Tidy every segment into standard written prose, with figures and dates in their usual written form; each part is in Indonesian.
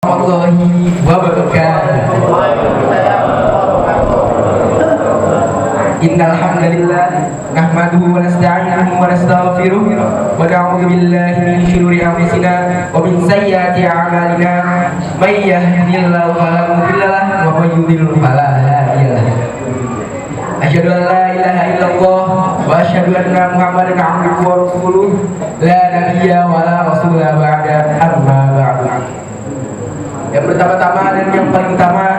warahmatullahi wabarakatuh. Innal hamdalillah nahmaduhu wa nasta'inuhu wa nastaghfiruh wa na'udzu billahi min shururi anfusina wa min sayyiati a'malina may yahdihillahu fala mudilla lahu wa may yudlil fala hadiya lahu. Asyhadu an la ilaha illallah wa asyhadu anna Muhammadan 'abduhu wa rasuluh la nabiyya wa la rasula ba'da amma ba'du. Yang pertama-tama dan yang paling utama,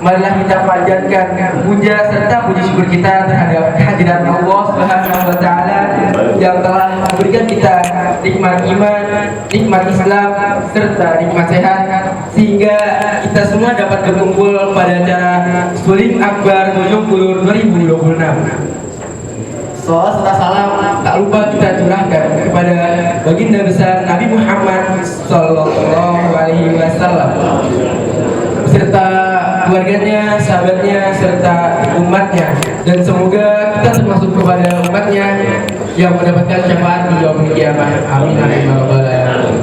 marilah kita panjatkan puja serta puji syukur kita terhadap kehadirat Allah Subhanahu wa taala yang telah memberikan kita nikmat iman, nikmat Islam serta nikmat sehat sehingga kita semua dapat berkumpul pada acara Sulim Akbar Bojong Kulur 2026. Soal serta salam tak lupa kita curahkan kepada baginda besar Nabi Muhammad Sallallahu Alaihi Wasallam beserta keluarganya, sahabatnya, serta umatnya, dan semoga kita termasuk kepada umatnya yang mendapatkan syafaat di yaumil qiyamah. Amin amin ya rabbal alamin.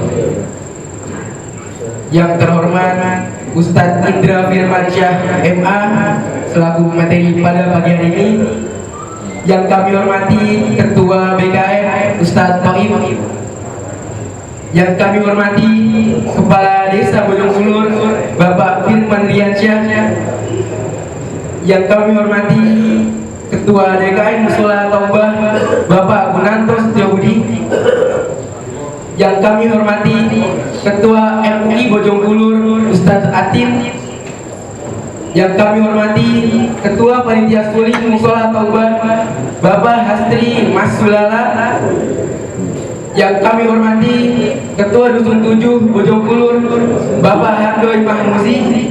Yang terhormat Ustadz Indra Firmansyah MA selaku materi pada pagi hari ini. Yang kami hormati Ketua BKM Ustadz Toib, yang kami hormati Kepala Desa Bojong Kulur Bapak Firman Riansyah, yang kami hormati Ketua DKM Musola Taubah Bapak Gunanto Setiabudi, yang kami hormati Ketua MUI Bojong Kulur Ustadz Atin, yang kami hormati Ketua Panitia Suling Musola Taubah Bapak Hastri Mas Sulala, yang kami hormati Ketua Dusun 7 Bojong Kulur Bapak Handoy Mahmuzi,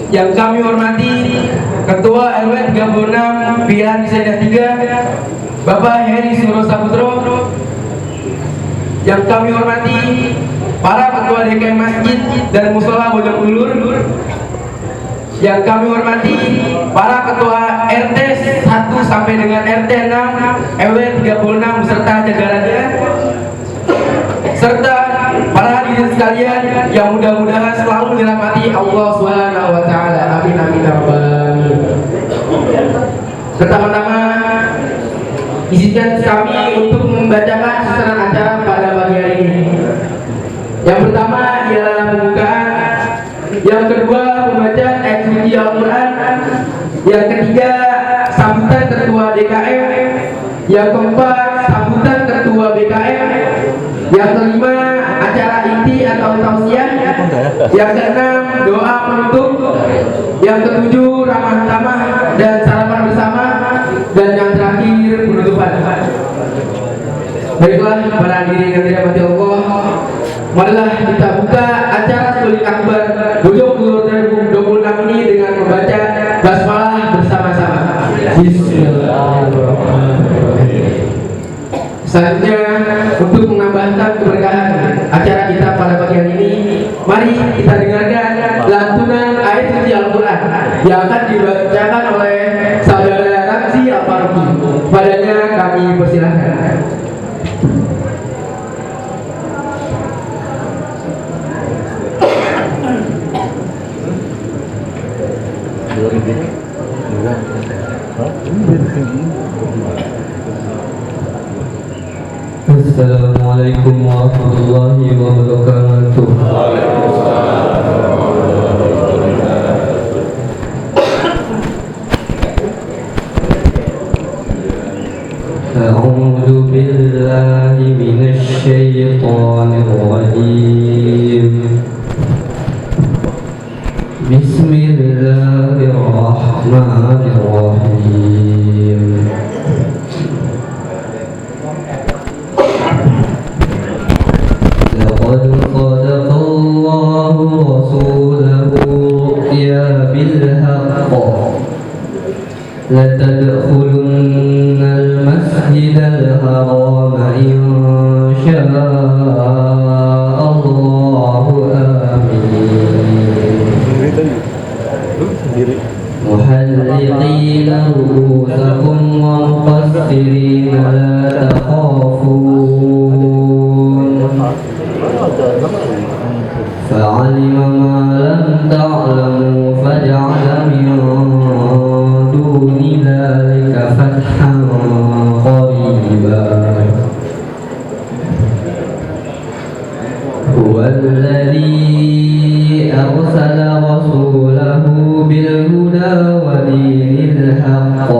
yang kami hormati Ketua RW 36 Pilihan Sedah 3 Bapak Heri Suro Saputro, yang kami hormati para Ketua DKM Masjid dan Musola Bojong Kulur, yang kami hormati para ketua RT 1 sampai dengan RT 6 RW 36 beserta jajarannya, serta para hadirin sekalian yang mudah-mudahan selalu dirahmati Allah Subhanahu wa taala. Amin amin ya rabbal alamin. Pertama-tama izinkan kami untuk membacakan susunan acara pada pagi hari ini. Yang pertama ialah pembukaan, yang kedua pembacaan ayat suci Al-Quran, yang ketiga sambutan ketua DKM, yang keempat sambutan ketua BKM, yang kelima acara inti atau tausiah, yang keenam doa penutup, yang ketujuh ramah tamah dan sarapan bersama, dan yang terakhir penutupan. Baiklah para hadirin yang dirahmati Allah, marilah kita buka acara Suling Akbar Bojong Kulur 2026 ini dengan membaca basmalah bersama-sama. Bismillahirrahmanirrahim. Selanjutnya untuk menambahkan keberkahan acara kita pada pagi hari ini, mari kita dengarkan lantunan ayat suci Al-Quran yang akan dibacakan oleh saudara Ramzi Al-Faruqi. Padanya kami persilahkan. Assalamualaikum warahmatullahi wabarakatuh. A'udzu billahi minasy syaithanir rajim. Bismillahirrahmanirrahim. Laqad sadaqallahu rasulahu ru'ya bil haqq la tadkhulunnal masjidal haram insya'allahu amin. Muhalliqina ru'usakum wa muqassirina la takhafun fa'al رسولا هو الذي أرسل رسوله بالهدى ودين الحق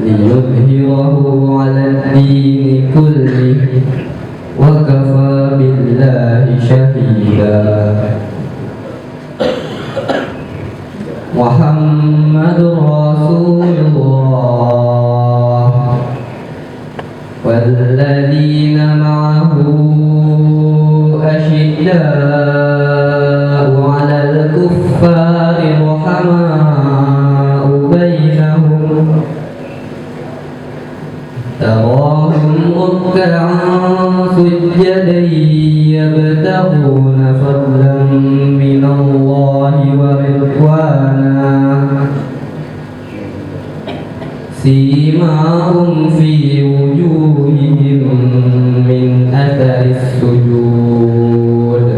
ليظهره على الدين كله وكفى بالله شهيدا محمد رسول الله والذين معه أشداء على الكفار رحماء بينهم تراهم ركعا سجدا يبتغون فضلا من الله ورضوانا سيماهم في وجوههم من أثر السجود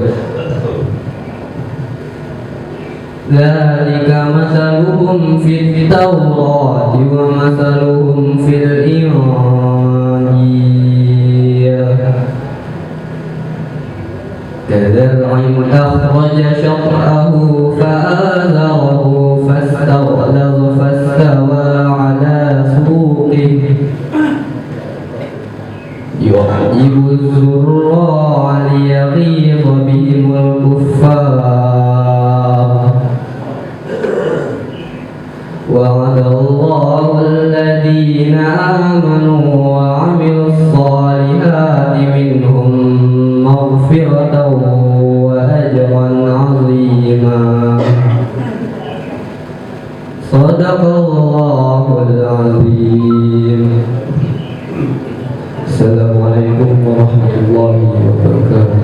ذلك مثلهم في التوراة ومثلهم في الإنجيل كزرع أخرج شطأه فآزره فاستغلظ فاستوى على سوقه يعجب الزراع ليغيظ بهم الكفار وعد الله الذين آمنوا وعملوا الصالحات منهم مغفرة وأجرا عظيما صدق الله العظيم. Assalamualaikum warahmatullahi wabarakatuh.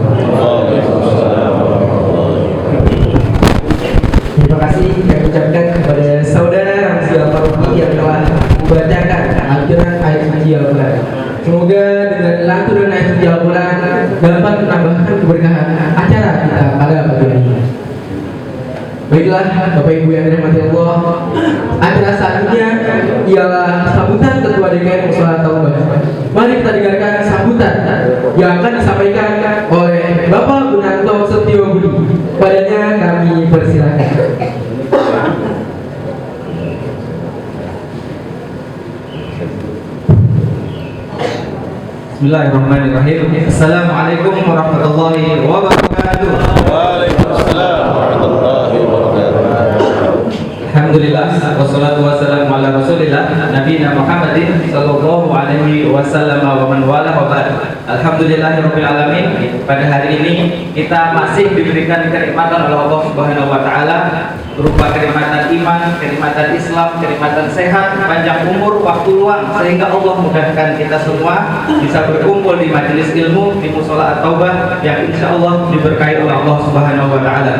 Terima kasih kami ucapkan kepada saudara Ramzi Al-Faruqi yang telah membacakan lantunan ayat suci Al-Quran. Semoga dengan lantunan ayat suci Al-Quran dapat menambahkan keberkahan acara kita pada pagi ini. Baiklah Bapak Ibu yang dirahmati Allah, acara selanjutnya ialah sambutan Ketua DKM Mushola Taubah. Mari kita dengarkan sambutan yang akan disampaikan oleh Bapak Gunanto Setio Budi. Padanya kami persilakan. Bismillahirrahmanirrahim. Assalamualaikum warahmatullahi wabarakatuh. Waalaikumsalam warahmatullahi wabarakatuh. Alhamdulillah wassalatu wassalamu ala Rasulillah nabiyina Muhammadin sallallahu alaihi wasallam wa man wala wa ba'd. Alhamdulillahirabbil alamin. Pada hari ini kita masih diberikan kenikmatan oleh Allah Subhanahu wa taala berupa kenikmatan iman, kenikmatan Islam, kenikmatan sehat, panjang umur, waktu luang, sehingga Allah mudahkan kita semua bisa berkumpul di majelis ilmu di Mushola At-Taubah yang insya Allah diberkahi oleh Allah Subhanahu wa taala.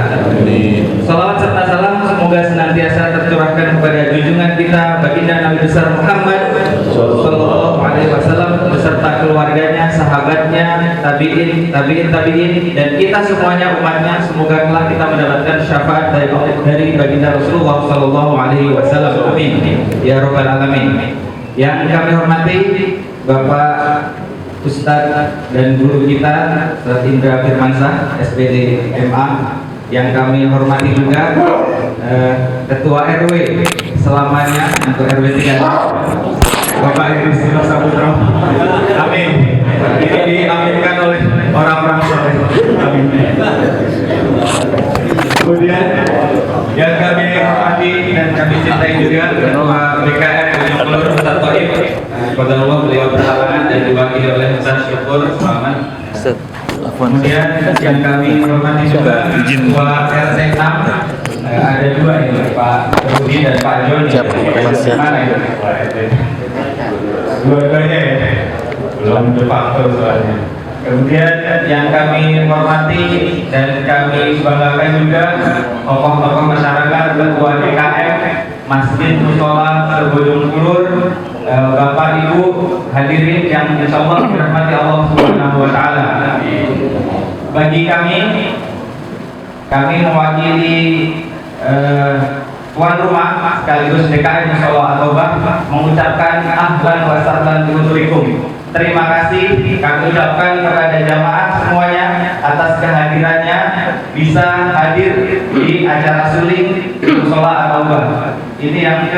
Salawat serta salam semoga senantiasa tercurahkan kepada junjungan kita baginda Nabi besar Muhammad sallallahu alaihi wasallam beserta keluarganya, sahabatnya, tabi'in, dan kita semuanya umatnya. Semoga kelak kita mendapatkan syafaat dari baginda Rasulullah sallallahu alaihi wasallam. Amin ya rabbal alamin. Yang kami hormati Bapak Ustadz dan guru kita Ustadz Indra Firmansyah SPD MA, yang kami hormati juga Ketua RW selamanya untuk RW 3 Bapak Idris Sabutro. Amin. Ini diaminkan oleh orang-orang soleh. Amin. Kemudian yang kami hormati dan kami cintai juga Ketua BKM Ujung Kelur Ustaz Taib. Kepada Allah beliau berhalangan dan diwakili oleh Ustaz Syukur Selamat. Kemudian yang kami hormati juga Ketua RT 6. Ada dua ini, Pak Rudi dan Pak Joni. Mana itu Ketua RT? Dua-duanya ya? Belum de facto soalnya. Kemudian yang kami hormati dan kami banggakan juga tokoh-tokoh masyarakat, Ketua DKM Masjid Mushola Sebojong Kulur, Bapak Ibu hadirin yang insyaallah dirahmati Allah Subhanahu wa taala. Bagi kami mewakili tuan rumah sekaligus DKM Musola At-Taubah mengucapkan ahlan wa sahlan bikum. Terima kasih kami ucapkan kepada jamaah semuanya atas kehadirannya bisa hadir di acara suling Musola At-Taubah. Ini yang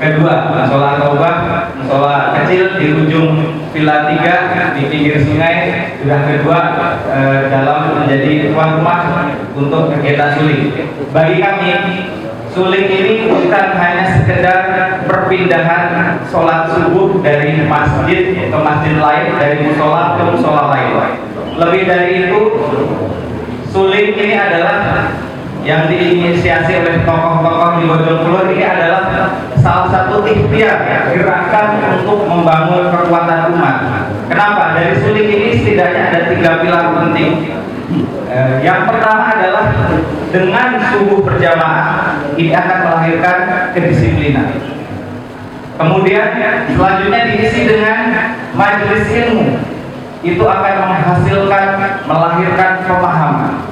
kedua, Musola At-Taubah, musola kecil di ujung Villa 3 di pinggir sungai, sudah kedua dalam menjadi tuan rumah untuk kegiatan suling. Bagi kami, suling ini bukan hanya sekedar perpindahan sholat subuh dari masjid ke masjid lain, dari musola ke musola lain. Lebih dari itu, suling ini adalah yang diinisiasi oleh tokoh-tokoh di Bojongkulur. Ini adalah salah satu ikhtiar gerakan untuk membangun kekuatan umat. Kenapa? Dari suling ini setidaknya ada 3 pilar penting. Yang pertama adalah dengan subuh berjamaah ini akan melahirkan kedisiplinan. Kemudian selanjutnya diisi dengan majelis ilmu, itu akan menghasilkan melahirkan pemahaman.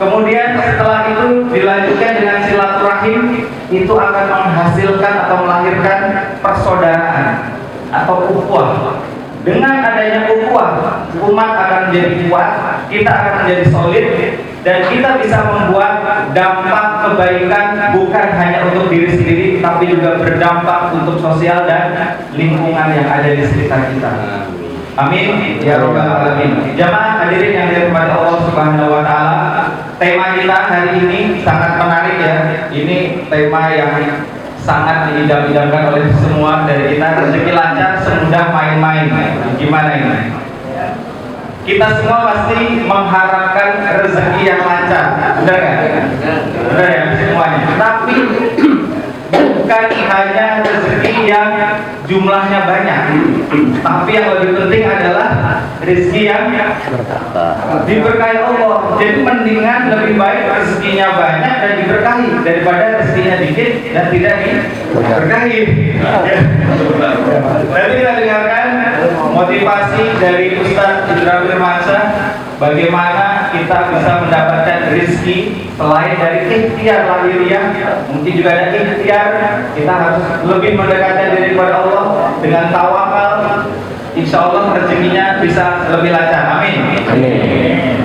Kemudian setelah itu dilanjutkan dengan silaturahim, itu akan menghasilkan atau melahirkan persaudaraan atau ukhuwah. Dengan adanya ukhuwah, umat akan menjadi kuat, kita akan menjadi solid, dan kita bisa membuat dampak kebaikan bukan hanya untuk diri sendiri, tapi juga berdampak untuk sosial dan lingkungan yang ada di sekitar kita. Amin ya rabbal alamin. Jamaah hadirin yang dirahmati Allah Subhanahu wa taala, tema kita hari ini sangat menarik ya. Ini tema yang sangat diidam-idamkan oleh semua dari kita. Rezeki lancar semudah main-main. Gimana ini? Kita semua pasti mengharapkan rezeki yang lancar, benar nggak? Benar ya semuanya. Tapi bukan hanya rezeki yang jumlahnya banyak, tapi yang lebih penting adalah rezeki yang diberkahi Allah. Jadi mendingan lebih baik rezekinya banyak dan diberkahi daripada rezekinya dikit dan tidak diberkahi. Nanti kita dengarkan motivasi dari Ustaz Indra Firmansyah, bagaimana kita bisa mendapatkan rezeki selain dari ikhtiar lahiriah. Mungkin juga ada ikhtiar, kita harus lebih mendekatkan diri kepada Allah dengan tawakal. Insya Allah rezekinya bisa lebih lancar. Amin. Amin.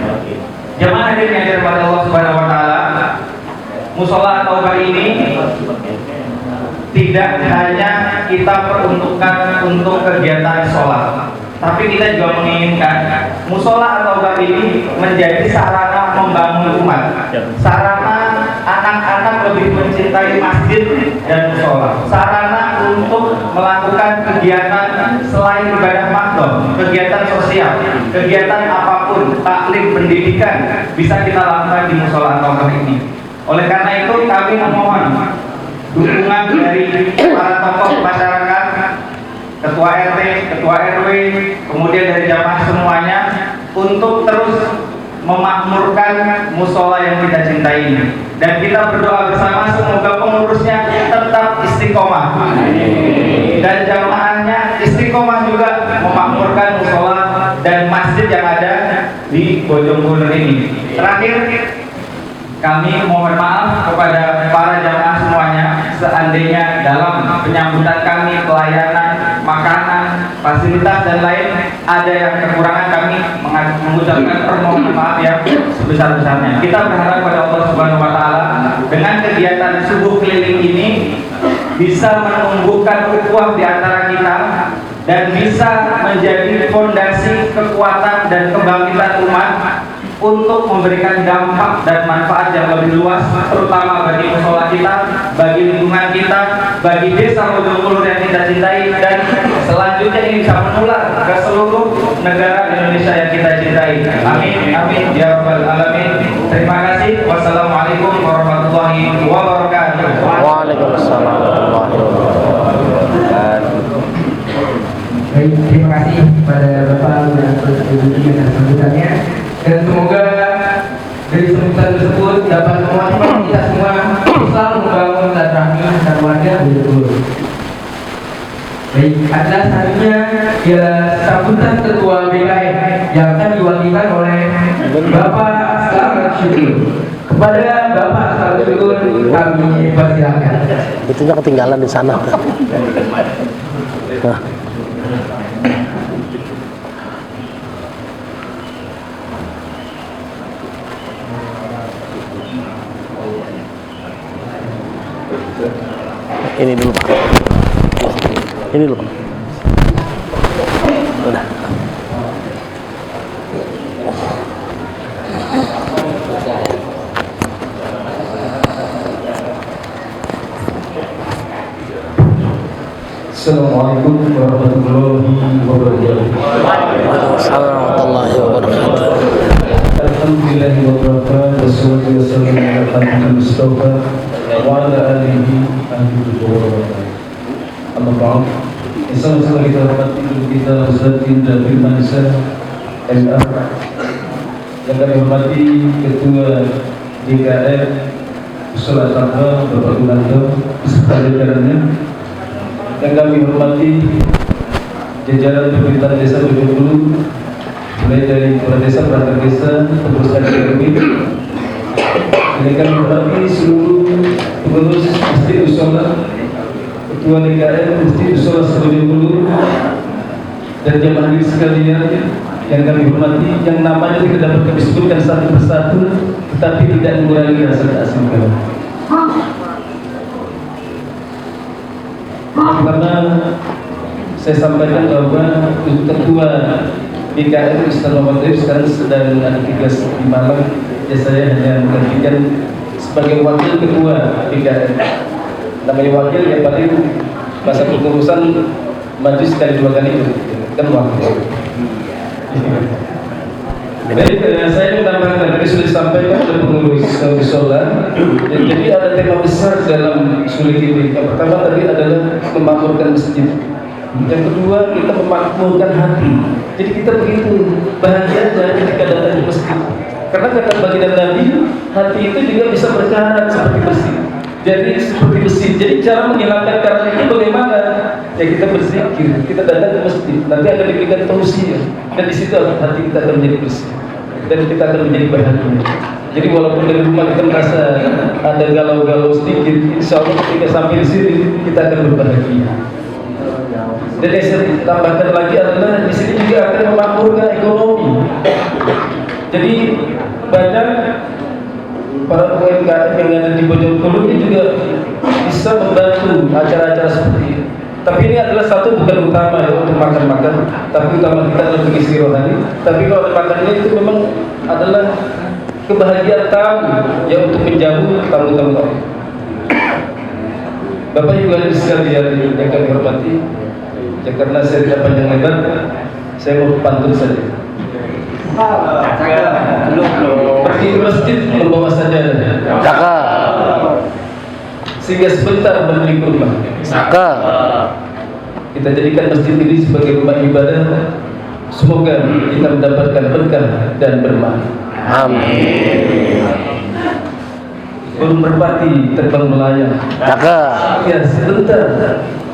Jemaah hadirin yang dirahmati Allah Subhanahu wa taala, Musola At-Taubah ini tidak hanya kita peruntukkan untuk kegiatan sholat, tapi kita juga menginginkan Musola At-Taubah ini menjadi sarana membangun umat, sarana anak-anak lebih mencintai masjid dan musola, sarana untuk melakukan kegiatan selain ibadah makdom, kegiatan sosial, kegiatan apapun, taklim, pendidikan bisa kita lakukan di Musola At-Taubah ini. Oleh karena itu kami memohon dukungan dari para tokoh masyarakat, ketua RT, ketua RW, kemudian dari jamaah semuanya untuk terus memakmurkan musola yang kita cintai ini. Dan kita berdoa bersama semoga pengurusnya tetap istiqomah dan jamaahnya istiqomah juga memakmurkan musola dan masjid yang ada di Bojongkulur ini. Terakhir, kami mohon maaf kepada para jamaah semuanya seandainya dalam penyambutan kami, pelayanan, makanan, fasilitas dan lain ada yang kekurangan, kami mengucapkan permohonan maaf yang sebesar-besarnya. Kita berharap pada Allah Subhanahu wa taala dengan kegiatan subuh keliling ini bisa menumbuhkan ukhuwah di antara kita dan bisa menjadi fondasi kekuatan dan kebangkitan umat untuk memberikan dampak dan manfaat yang lebih luas, terutama bagi musola kita, bagi lingkungan kita, bagi desa Bojongkulur yang kita cintai, dan selanjutnya ini bisa menular ke seluruh negara Indonesia yang kita cintai. Amin, amin, ya rabbal alamin. Terima kasih. Wassalamualaikum warahmatullahi wabarakatuh. Waalaikumsalam warahmatullahi wabarakatuh. Baik, terima kasih kepada Bapak dan Ibu sambutannya, dan semoga dari sambutan tersebut dapat memotivasi kita semua selalu membangun silaturahmi antar warga Bojongkulur. Baik, Acara selanjutnya ialah sambutan Ketua BKN yang akan diwakilkan oleh Bapak Selamat Syukur. Kepada Bapak Selamat Syukur kami persilakan. Itunya ketinggalan di sana. Nah. Ini dulu Pak. Ini dulu Pak. Udah. Assalamualaikum warahmatullahi wabarakatuh. Waalaikumsalam warahmatullahi wabarakatuh. Alhamdulillahi wa barakatuh. Wassalatu wassalamu ala Muhammadin Mustafa wa ala alihi wa amma ba'd. Sama-sama kita hormati kita Ustaz Indra Firmansyah MA yang kami hormati Ketua DKM Usul Ataba Bapak Gunanto beserta jajarannya, yang kami hormati jajaran pemerintahan desa Bojongkulur, mulai dari kepala desa, perangkat desa, pengurus RW, dan kami hormati seluruh pengurus Masjid Musola, Ketua DKM Masjid Musola Bojongkulur, dan jemaah hadir sekalian yang kami hormati, yang namanya tidak dapat kami sebutkan satu persatu, tetapi tidak mengurangi rasa keasian kami. Karena saya sampaikan bahwa Ketua BKN Ustaz Muhammad sekarang sedang ada tugas di Malang, ya saya hanya menggantikan sebagai wakil Ketua BKN. Namanya wakil yang paling masa kepengurusan maju sekali 2 kali kan wakil. Baik, saya menambahkan tadi sudah disampaikan oleh pengurus musola. Jadi ada tema besar dalam sulit ini. Yang pertama tadi adalah memakmurkan masjid. Yang kedua kita memakmurkan hati. Jadi kita begitu bahagianya ketika datang ke masjid. Karena kata baginda Nabi, hati itu juga bisa berkarat seperti besi. Jadi seperti besi. Jadi cara menghilangkan karat itu bagaimana? Ya kita berzikir, kita datang ke masjid. Nanti akan diberikan tausiah. Dan di situ hati kita akan menjadi bersih. Dan kita akan menjadi bahagia. Jadi walaupun dari rumah kita merasa ada galau-galau sedikit, insya Allah ketika sampai di sini kita akan berbahagia. Dan yang saya tambahkan lagi adalah di sini juga akan memakmurkan ekonomi. Jadi banyak para UMKM yang ada di Bojongkulur ini juga bisa membantu acara-acara seperti ini. Tapi ini adalah satu bukan utama ya untuk makan-makan, tapi utama kita adalah mengisi rohani. Tapi kalau makannya itu memang adalah kebahagiaan tamu ya untuk menjamu tamu-tamu. Bapak Ibu hadirin sekalian yang kami hormati, ya karena saya tidak panjang lebar, saya mau pantun saja. Pergi ke masjid membawa sajadah. Sehingga sebentar membeli kurma. Kita jadikan masjid ini sebagai rumah ibadah. Semoga kita mendapatkan berkah dan bermanfaat. Amin. Burung merpati terbang melayang. Ya sebentar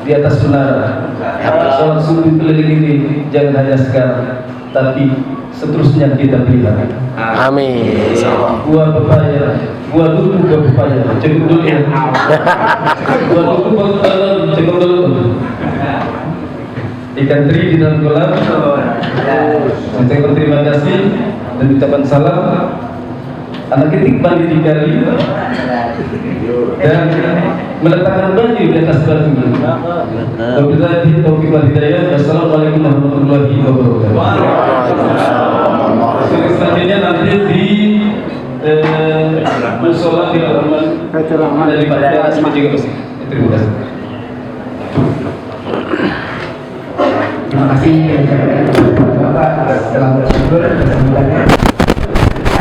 di atas menara. Sholat subuh keliling ini jangan hanya sekarang, tapi seterusnya kita pelihara. Amin. Buah pepaya, buah duku, buah pepaya, cukup dulu ya. Buah duku, buah pepaya, cukup dulu. Ikan teri di dalam kolam. Saya berterima kasih dan ucapan salam. Anak ketik mandi di kali dan meletakkan baju di atas batu. Wabillahi taufiq wal hidayah. Wassalamualaikum warahmatullahi wabarakatuh. Selanjutnya nanti di musola di halaman dari Pak Teras juga masih. Terima kasih. Terima kasih Bapak Selamat Syukur kesempatannya.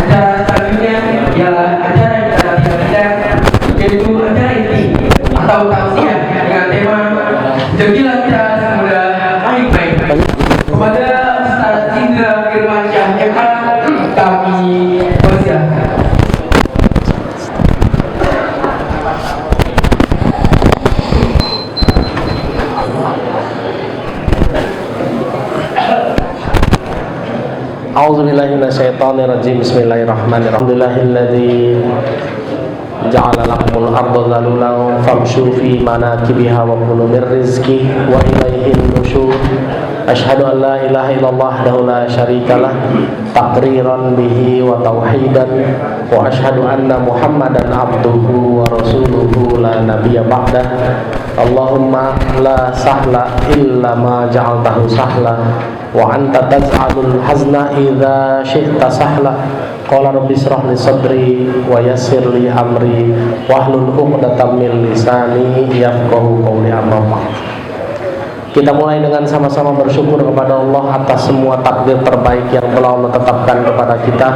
Acara selanjutnya ialah acara yang kita nantikan, yaitu acara inti atau tausiah dengan tema jadilah kita semoga baik-baik. Kepada Ustaz Indra Firmansyah MA kami persilakan. A'udzubillahi minasyaitonirrajim. Bismillahirrahmanirrahim. Alhamdulillahilladzi ja'ala lakumul arda zalulan famshu fi manakibiha wa kulu mir rizqi wa ilaihin nusyur. Asyhadu an la ilaha illallah wahdahu la syarikalah taqriran bihi wa tauhidan wa asyhadu anna Muhammadan abduhu wa rasuluhu la nabiyya ba'dah. Allahumma la sahla illa ma ja'altahu sahla wa anta taj'alul hazna idza syi'ta sahla. Qala rabbi shrah li sadri wa yassir li amri wahlul 'uqdatam min lisani yafqahu qawli. Amma ba'd. Kita mulai dengan sama-sama bersyukur kepada Allah atas semua takdir terbaik yang telah Allah tetapkan kepada kita.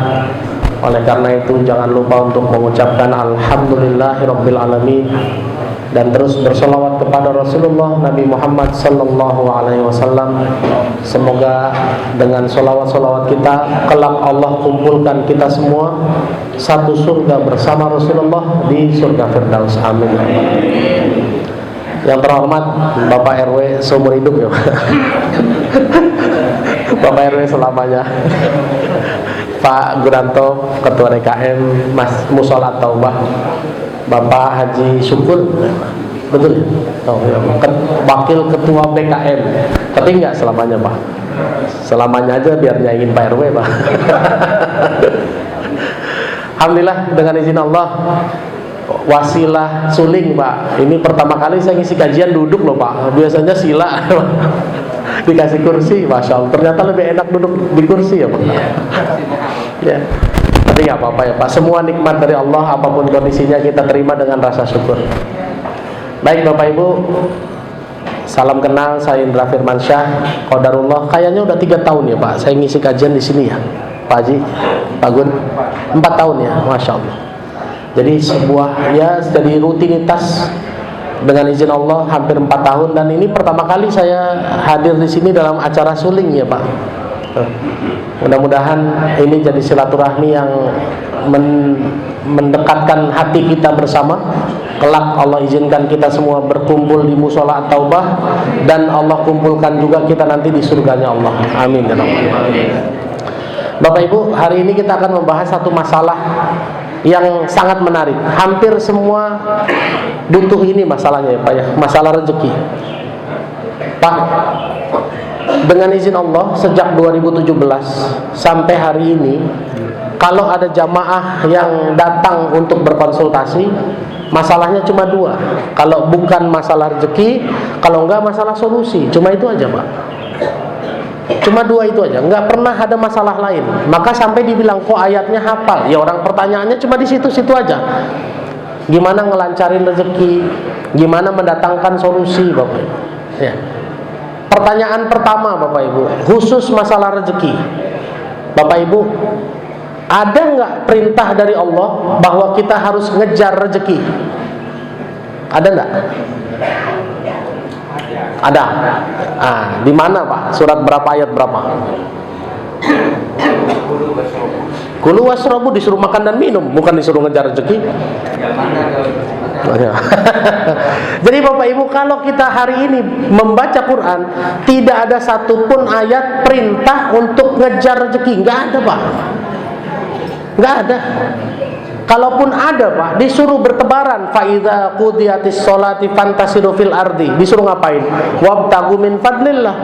Oleh karena itu jangan lupa untuk mengucapkan alhamdulillahirabbil alamin dan terus berselawat kepada Rasulullah Nabi Muhammad sallallahu alaihi wasallam. Semoga dengan selawat-selawat kita kelak Allah kumpulkan kita semua satu surga bersama Rasulullah di surga Firdaus. Amin. Yang terhormat Bapak RW seumur hidup ya Bapak RW selamanya, Pak Guranto Ketua DKM Mas Musola Taubah, Bapak Haji Syukur, betul ya? Oh, ya. Wakil Ketua BKM, tapi enggak selamanya Pak, selamanya aja biar nyaingin Pak RW Pak. Alhamdulillah dengan izin Allah wasilah suling Pak. Ini pertama kali saya ngisi kajian duduk loh Pak. Biasanya sila dikasih kursi, Masya Allah. Ternyata lebih enak duduk di kursi ya Pak. Ya. Tapi nggak apa-apa ya Pak. Semua nikmat dari Allah apapun kondisinya kita terima dengan rasa syukur. Baik Bapak Ibu, salam kenal. Saya Indra Firmansyah. Qadarullah. Kayaknya udah 3 tahun ya Pak. Saya ngisi kajian di sini ya Pak Haji, Pak Gun. 4 tahun ya, Masya Allah. Jadi jadi rutinitas dengan izin Allah hampir 4 tahun, dan ini pertama kali saya hadir di sini dalam acara suling ya Pak. Mudah-mudahan ini jadi silaturahmi yang mendekatkan hati kita bersama. Kelak Allah izinkan kita semua berkumpul di Musola At-Taubah, dan Allah kumpulkan juga kita nanti di surganya Allah. Amin ya Rabbal alamin. Bapak Ibu, hari ini kita akan membahas satu masalah yang sangat menarik. Hampir semua butuh ini masalahnya ya Pak ya, masalah rezeki. Pak, dengan izin Allah sejak 2017 sampai hari ini, kalau ada jamaah yang datang untuk berkonsultasi, masalahnya cuma 2. Kalau bukan masalah rezeki, kalau enggak masalah solusi. Cuma itu aja Pak. Cuma 2 itu aja, nggak pernah ada masalah lain. Maka sampai dibilang kok ayatnya hafal. Ya orang pertanyaannya cuma di situ-situ aja. Gimana ngelancarin rezeki, gimana mendatangkan solusi Bapak Ibu. Ya. Pertanyaan pertama Bapak Ibu, khusus masalah rezeki. Bapak Ibu, ada nggak perintah dari Allah bahwa kita harus ngejar rezeki? Ada nggak? Ada. Di mana Pak? Surat berapa, ayat berapa? Kulu wasrobu, disuruh makan dan minum, bukan disuruh ngejar rezeki. Jadi Bapak Ibu, kalau kita hari ini membaca Quran, tidak ada satupun ayat perintah untuk ngejar rezeki. Nggak ada Pak. Nggak ada. Kalaupun ada Pak, disuruh bertebaran. Fa idza qudiyatis sholati fantasiru fil ardi. Disuruh ngapain? Wabtagu min fadlillah.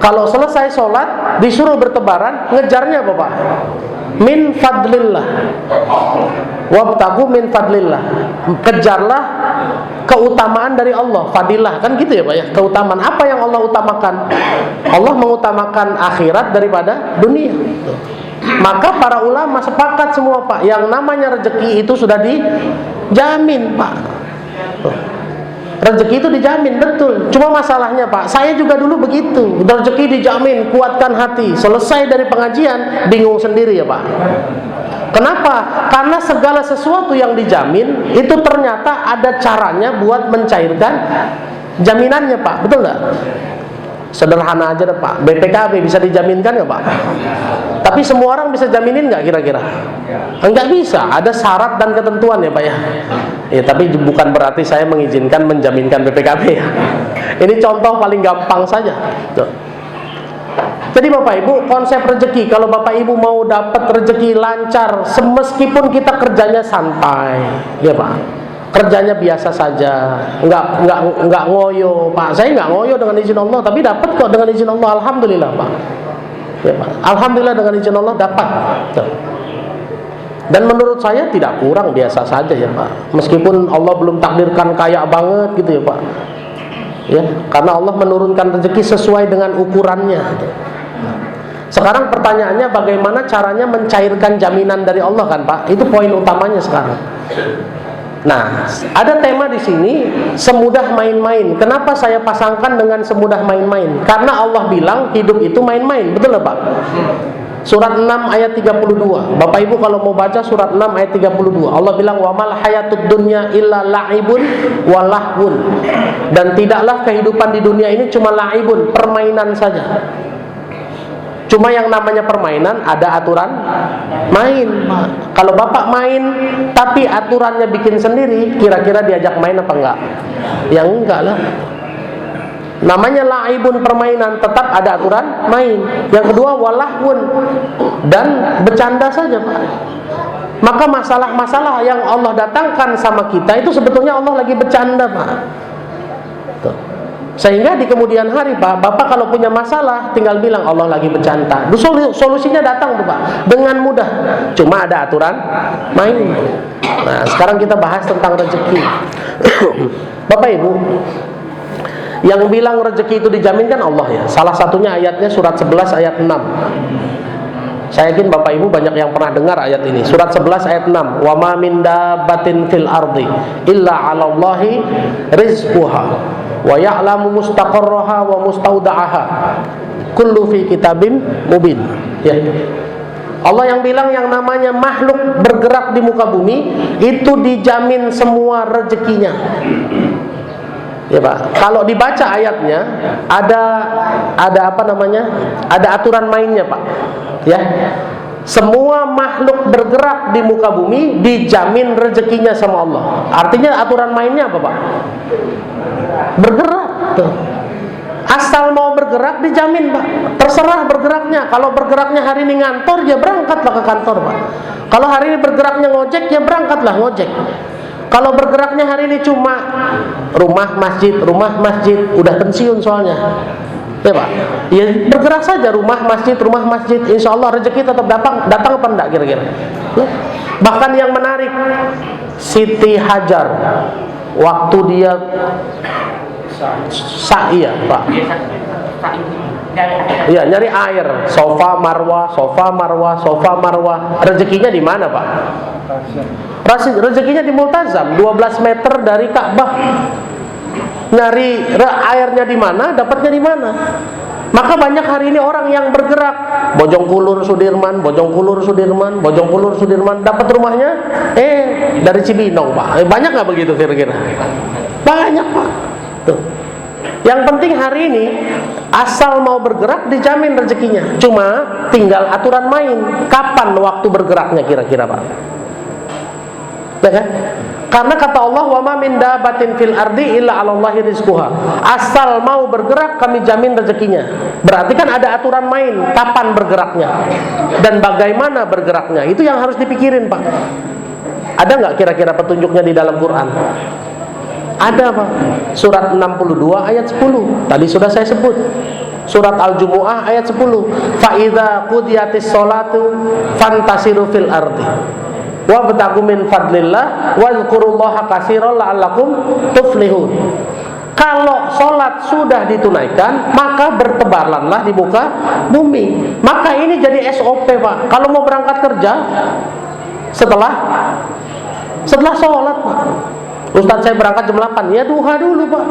Kalau selesai sholat, disuruh bertebaran, ngejarnya apa Pak? Min fadlillah. Wabtagu min fadlillah. Kejarlah keutamaan dari Allah, fadilah, kan gitu ya Pak ya. Keutamaan apa yang Allah utamakan? Allah mengutamakan akhirat daripada dunia. Maka para ulama sepakat semua Pak, yang namanya rezeki itu sudah dijamin Pak. Rezeki itu dijamin, betul. Cuma masalahnya Pak, saya juga dulu begitu. Rezeki dijamin, kuatkan hati. Selesai dari pengajian, bingung sendiri ya Pak. Kenapa? Karena segala sesuatu yang dijamin itu ternyata ada caranya buat mencairkan jaminannya Pak, betul nggak? Sederhana aja deh Pak, BPKB bisa dijaminkan nggak Pak? Tapi semua orang bisa jaminin nggak kira-kira? Enggak bisa, ada syarat dan ketentuan ya Pak ya. Ya tapi bukan berarti saya mengizinkan menjaminkan BPKB ya. Ini contoh paling gampang saja. Jadi Bapak Ibu, konsep rezeki, kalau Bapak Ibu mau dapat rezeki lancar, meskipun kita kerjanya santai, ya Pak, kerjanya biasa saja, nggak ngoyo, Pak. Saya nggak ngoyo dengan izin Allah, tapi dapat kok dengan izin Allah, alhamdulillah Pak. Ya, Pak. Alhamdulillah dengan izin Allah dapat. Dan menurut saya tidak kurang, biasa saja ya Pak. Meskipun Allah belum takdirkan kaya banget gitu ya Pak. Ya, karena Allah menurunkan rezeki sesuai dengan ukurannya. Sekarang pertanyaannya bagaimana caranya mencairkan jaminan dari Allah kan Pak? Itu poin utamanya sekarang. Nah, ada tema di sini semudah main-main. Kenapa saya pasangkan dengan semudah main-main? Karena Allah bilang hidup itu main-main, betul Pak? Surat 6 ayat 32. Bapak Ibu kalau mau baca surat 6 ayat 32, Allah bilang wa mal hayatud dunya illa la'ibun wa lahwun. Dan tidaklah kehidupan di dunia ini cuma la'ibun, permainan saja. Cuma yang namanya permainan ada aturan main. Kalau Bapak main tapi aturannya bikin sendiri, kira-kira diajak main apa enggak? Ya enggak lah. Namanya la'ibun, permainan, tetap ada aturan main. Yang kedua walahun, dan bercanda saja Pak. Maka masalah-masalah yang Allah datangkan sama kita itu sebetulnya Allah lagi bercanda Pak. Tuh. Sehingga di kemudian hari Pak, Bapak kalau punya masalah tinggal bilang Allah lagi bercanda. Solusinya datang tuh Pak dengan mudah. Cuma ada aturan main. Nah, sekarang kita bahas tentang rezeki. Bapak Ibu, yang bilang rezeki itu dijamin kan Allah ya. Salah satunya ayatnya surat 11 ayat 6. Saya yakin Bapak Ibu banyak yang pernah dengar ayat ini. Surat 11 ayat 6. Wa ma min dabbatin fil ardi illa 'alallahi rizquha wa ya'lamu mustaqarraha wa mustauda'aha kullu fi kitabim mubin. Ya. Allah yang bilang yang namanya makhluk bergerak di muka bumi itu dijamin semua rezekinya. Ya Pak, kalau dibaca ayatnya ada apa namanya? Ada aturan mainnya Pak. Ya. Semua makhluk bergerak di muka bumi dijamin rezekinya sama Allah. Artinya aturan mainnya apa Pak? Bergerak. Tuh. Asal mau bergerak dijamin Pak. Terserah bergeraknya. Kalau bergeraknya hari ini ngantor, ya berangkatlah ke kantor Pak. Kalau hari ini bergeraknya ngojek, ya berangkatlah ngojek. Kalau bergeraknya hari ini cuma rumah masjid, udah pensiun soalnya. Ya Pak, ya bergerak saja rumah masjid, insya Allah rezeki tetap datang apa enggak kira-kira? Ya. Bahkan yang menarik, Siti Hajar waktu dia sa'i ya Pak, iya nyari air, sofa marwah, rezekinya di mana Pak? Rezekinya di Multazam, 12 meter dari Ka'bah. Nyari airnya di mana, dapatnya di mana? Maka banyak hari ini orang yang bergerak Bojongkulur Sudirman, dapat rumahnya dari Cibinong Pak. Banyak nggak begitu kira-kira? Banyak Pak. Tuh. Yang penting hari ini asal mau bergerak dijamin rezekinya. Cuma tinggal aturan main. Kapan waktu bergeraknya kira-kira Pak? Ya kan? Karena kata Allah wa ma min dabbatin fil ardi illa 'alallahi rizquha. Asal mau bergerak kami jamin rezekinya. Berarti kan ada aturan main kapan bergeraknya dan bagaimana bergeraknya. Itu yang harus dipikirin Pak. Ada nggak kira-kira petunjuknya di dalam Quran? Ada Pak. Surat 62 ayat 10. Tadi sudah saya sebut. Surat Al-Jumu'ah ayat 10. Fa idza qudiyatis sholatu fantasiru fil ardi wabtaghu min fadlillah wadhkurullaha katsiran la'allakum tuflihun. Kalau sholat sudah ditunaikan, maka bertebaranlah di muka bumi. Maka ini jadi SOP Pak. Kalau mau berangkat kerja setelah sholat Pak. Ustaz saya berangkat jam 8, ya duha dulu Pak.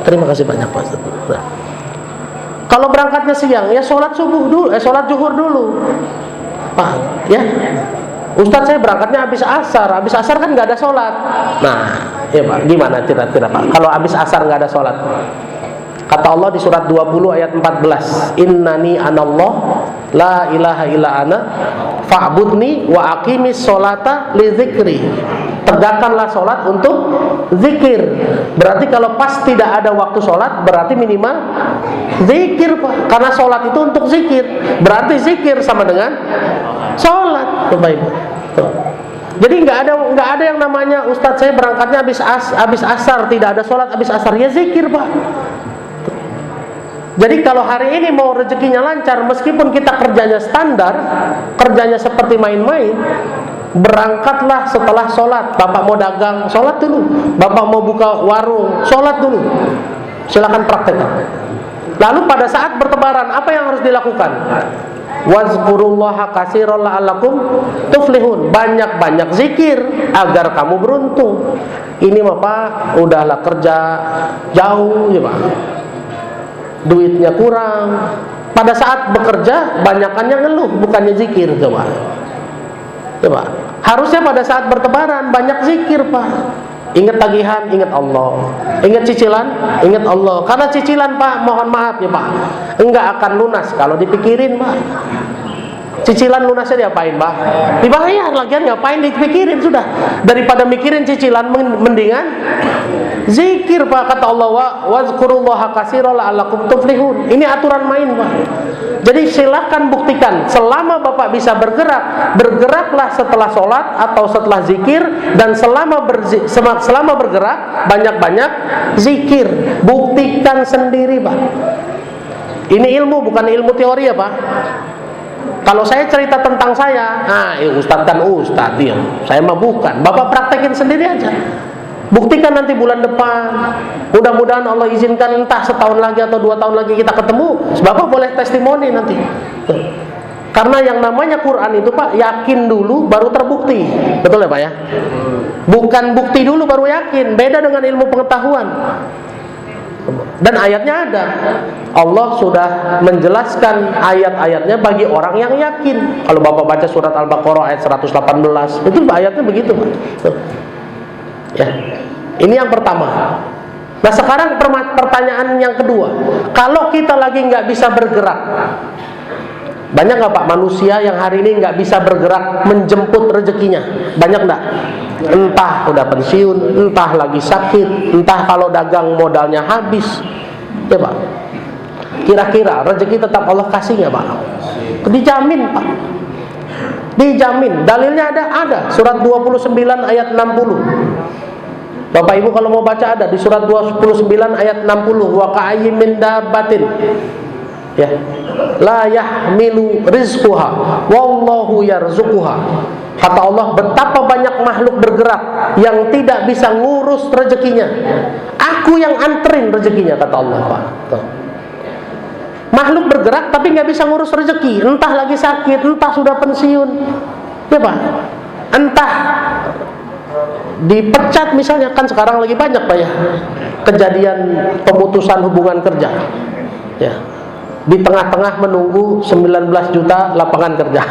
Terima kasih banyak Pak. Nah. Kalau berangkatnya siang, ya sholat subuh dulu, sholat zuhur dulu Pak. Ya. Ustaz saya berangkatnya habis asar kan nggak ada sholat. Nah, ya Pak, gimana kira-kira Pak? Kalau habis asar nggak ada sholat, kata Allah di surat 20 ayat 14, Innani anallah la ilaha illa ana fa'budni wa aqimis sholata li dzikri. Tegakkanlah sholat untuk zikir. Berarti kalau pas tidak ada waktu sholat, berarti minimal zikir, Pak. Karena sholat itu untuk zikir. Berarti zikir sama dengan sholat, Bapak Ibu. Jadi nggak ada yang namanya Ustadz saya berangkatnya habis asar, tidak ada sholat habis asar. Ya zikir, Pak. Jadi kalau hari ini mau rezekinya lancar, meskipun kita kerjanya standar, kerjanya seperti main-main, berangkatlah setelah sholat. Bapak mau dagang, sholat dulu. Bapak mau buka warung, sholat dulu. Silakan praktekkan. Lalu pada saat bertebaran, apa yang harus dilakukan? Wazkurullaha katsiran la'allakum tuflihun. Banyak-banyak zikir agar kamu beruntung. Ini Bapak udahlah kerja jauh ya Pak, duitnya kurang. Pada saat bekerja banyakannya ngeluh, bukannya zikir coba. Coba. Harusnya pada saat bertebaran banyak zikir, Pak. Ingat tagihan, ingat Allah. Ingat cicilan, ingat Allah. Karena cicilan, Pak, mohon maaf ya, Pak, enggak akan lunas kalau dipikirin, Pak. Cicilan lunasnya diapain, Pak? Dibayar, lagian ngapain dipikirin sudah. Daripada mikirin cicilan, mendingan zikir, Pak. Kata Allah, wazkurullaha katsiran la'allakum tuflihun. Ini aturan main, Pak. Jadi silakan buktikan, selama Bapak bisa bergerak, bergeraklah setelah sholat atau setelah zikir, dan selama bergerak banyak-banyak zikir. Buktikan sendiri, Pak. Ini ilmu, bukan ilmu teori ya, Pak. Kalau saya cerita tentang saya, Ustadz kan Ustadz ya. Saya mah bukan. Bapak praktekin sendiri aja. Buktikan nanti bulan depan. Mudah-mudahan Allah izinkan, entah setahun lagi atau 2 tahun lagi kita ketemu. Bapak boleh testimoni nanti. Karena yang namanya Quran itu, Pak, yakin dulu baru terbukti. Betul ya, Pak ya? Bukan bukti dulu baru yakin. Beda dengan ilmu pengetahuan. Dan ayatnya ada. Allah sudah menjelaskan ayat-ayatnya bagi orang yang yakin. Kalau Bapak baca surat Al-Baqarah ayat 118, itu ayatnya begitu, Pak. Ya. Ini yang pertama. Nah sekarang pertanyaan yang kedua. Kalau kita lagi nggak bisa bergerak, banyak nggak Pak manusia yang hari ini nggak bisa bergerak menjemput rezekinya? Banyak nggak? Entah udah pensiun, entah lagi sakit, entah kalau dagang modalnya habis, ya Pak. Kira-kira rezeki tetap Allah kasih nggak Pak? Dijamin, Pak. Dijamin. Dalilnya ada. Surat 29 ayat 60. Bapak Ibu kalau mau baca ada di surat 29 ayat 60. Wa ka'ayyin min dabbatin, ya, la yahmilu rizquha wallahu yarzuquha. Kata Allah, betapa banyak makhluk bergerak yang tidak bisa ngurus rezekinya. Aku yang anterin rezekinya, kata Allah, Pak. Tuh. Makhluk bergerak tapi nggak bisa ngurus rezeki. Entah lagi sakit, entah sudah pensiun, ya Pak. Entah dipecat misalnya, kan sekarang lagi banyak Pak ya kejadian pemutusan hubungan kerja. Ya. Di tengah-tengah menunggu 19 juta lapangan kerja.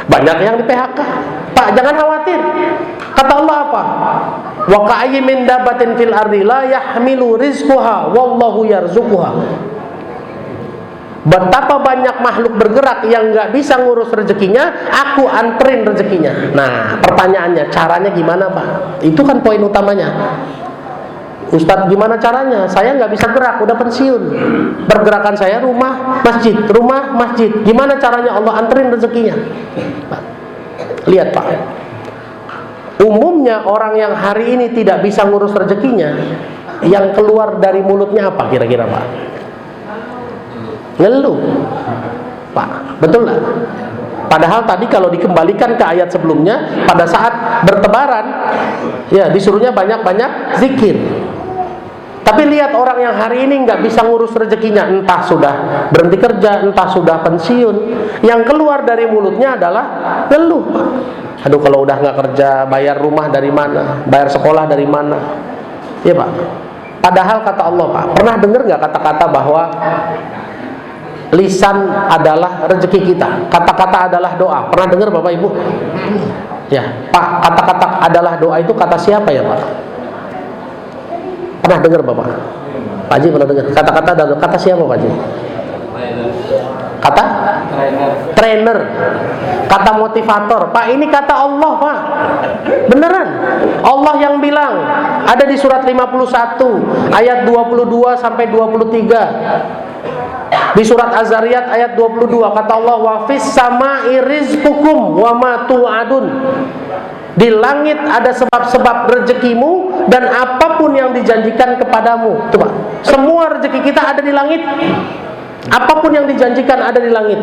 Banyak yang di PHK. Pak, jangan khawatir. Kata Allah apa? Wa ka'ayyin min dabbatin fil ardi la yahmilu rizquha wallahu yarzuquha. Betapa banyak makhluk bergerak yang nggak bisa ngurus rezekinya, aku anterin rezekinya. Nah, pertanyaannya, caranya gimana, Pak? Itu kan poin utamanya. Ustadz, gimana caranya? Saya nggak bisa gerak, udah pensiun. Pergerakan saya rumah, masjid. Gimana caranya Allah anterin rezekinya? Pak, lihat Pak. Umumnya orang yang hari ini tidak bisa ngurus rezekinya, yang keluar dari mulutnya apa kira-kira Pak? Ngeluh, Pak. Betul nggak? Padahal tadi kalau dikembalikan ke ayat sebelumnya, pada saat bertebaran, ya disuruhnya banyak-banyak zikir. Tapi lihat orang yang hari ini nggak bisa ngurus rezekinya, entah sudah berhenti kerja, entah sudah pensiun, yang keluar dari mulutnya adalah ngeluh. Aduh, kalau udah nggak kerja, bayar rumah dari mana, bayar sekolah dari mana, ya Pak. Padahal kata Allah, Pak, pernah dengar nggak kata-kata bahwa lisan adalah rezeki kita, kata-kata adalah doa? Pernah dengar Bapak Ibu? Ya, Pak, kata-kata adalah doa itu kata siapa ya Pak? Pernah dengar Bapak? Pak Haji pernah dengar? Kata-kata adalah kata siapa Pak Haji? Kata trainer, kata motivator. Pak, ini kata Allah, Pak. Beneran. Allah yang bilang. Ada di surat 51 ayat 22 sampai 23. Di surat Az-Zariyat ayat 22 kata Allah, wa fis sama'i rizqukum wa ma tu'adun. Di langit ada sebab-sebab rezekimu dan apapun yang dijanjikan kepadamu. Coba, semua rezeki kita ada di langit. Apapun yang dijanjikan ada di langit.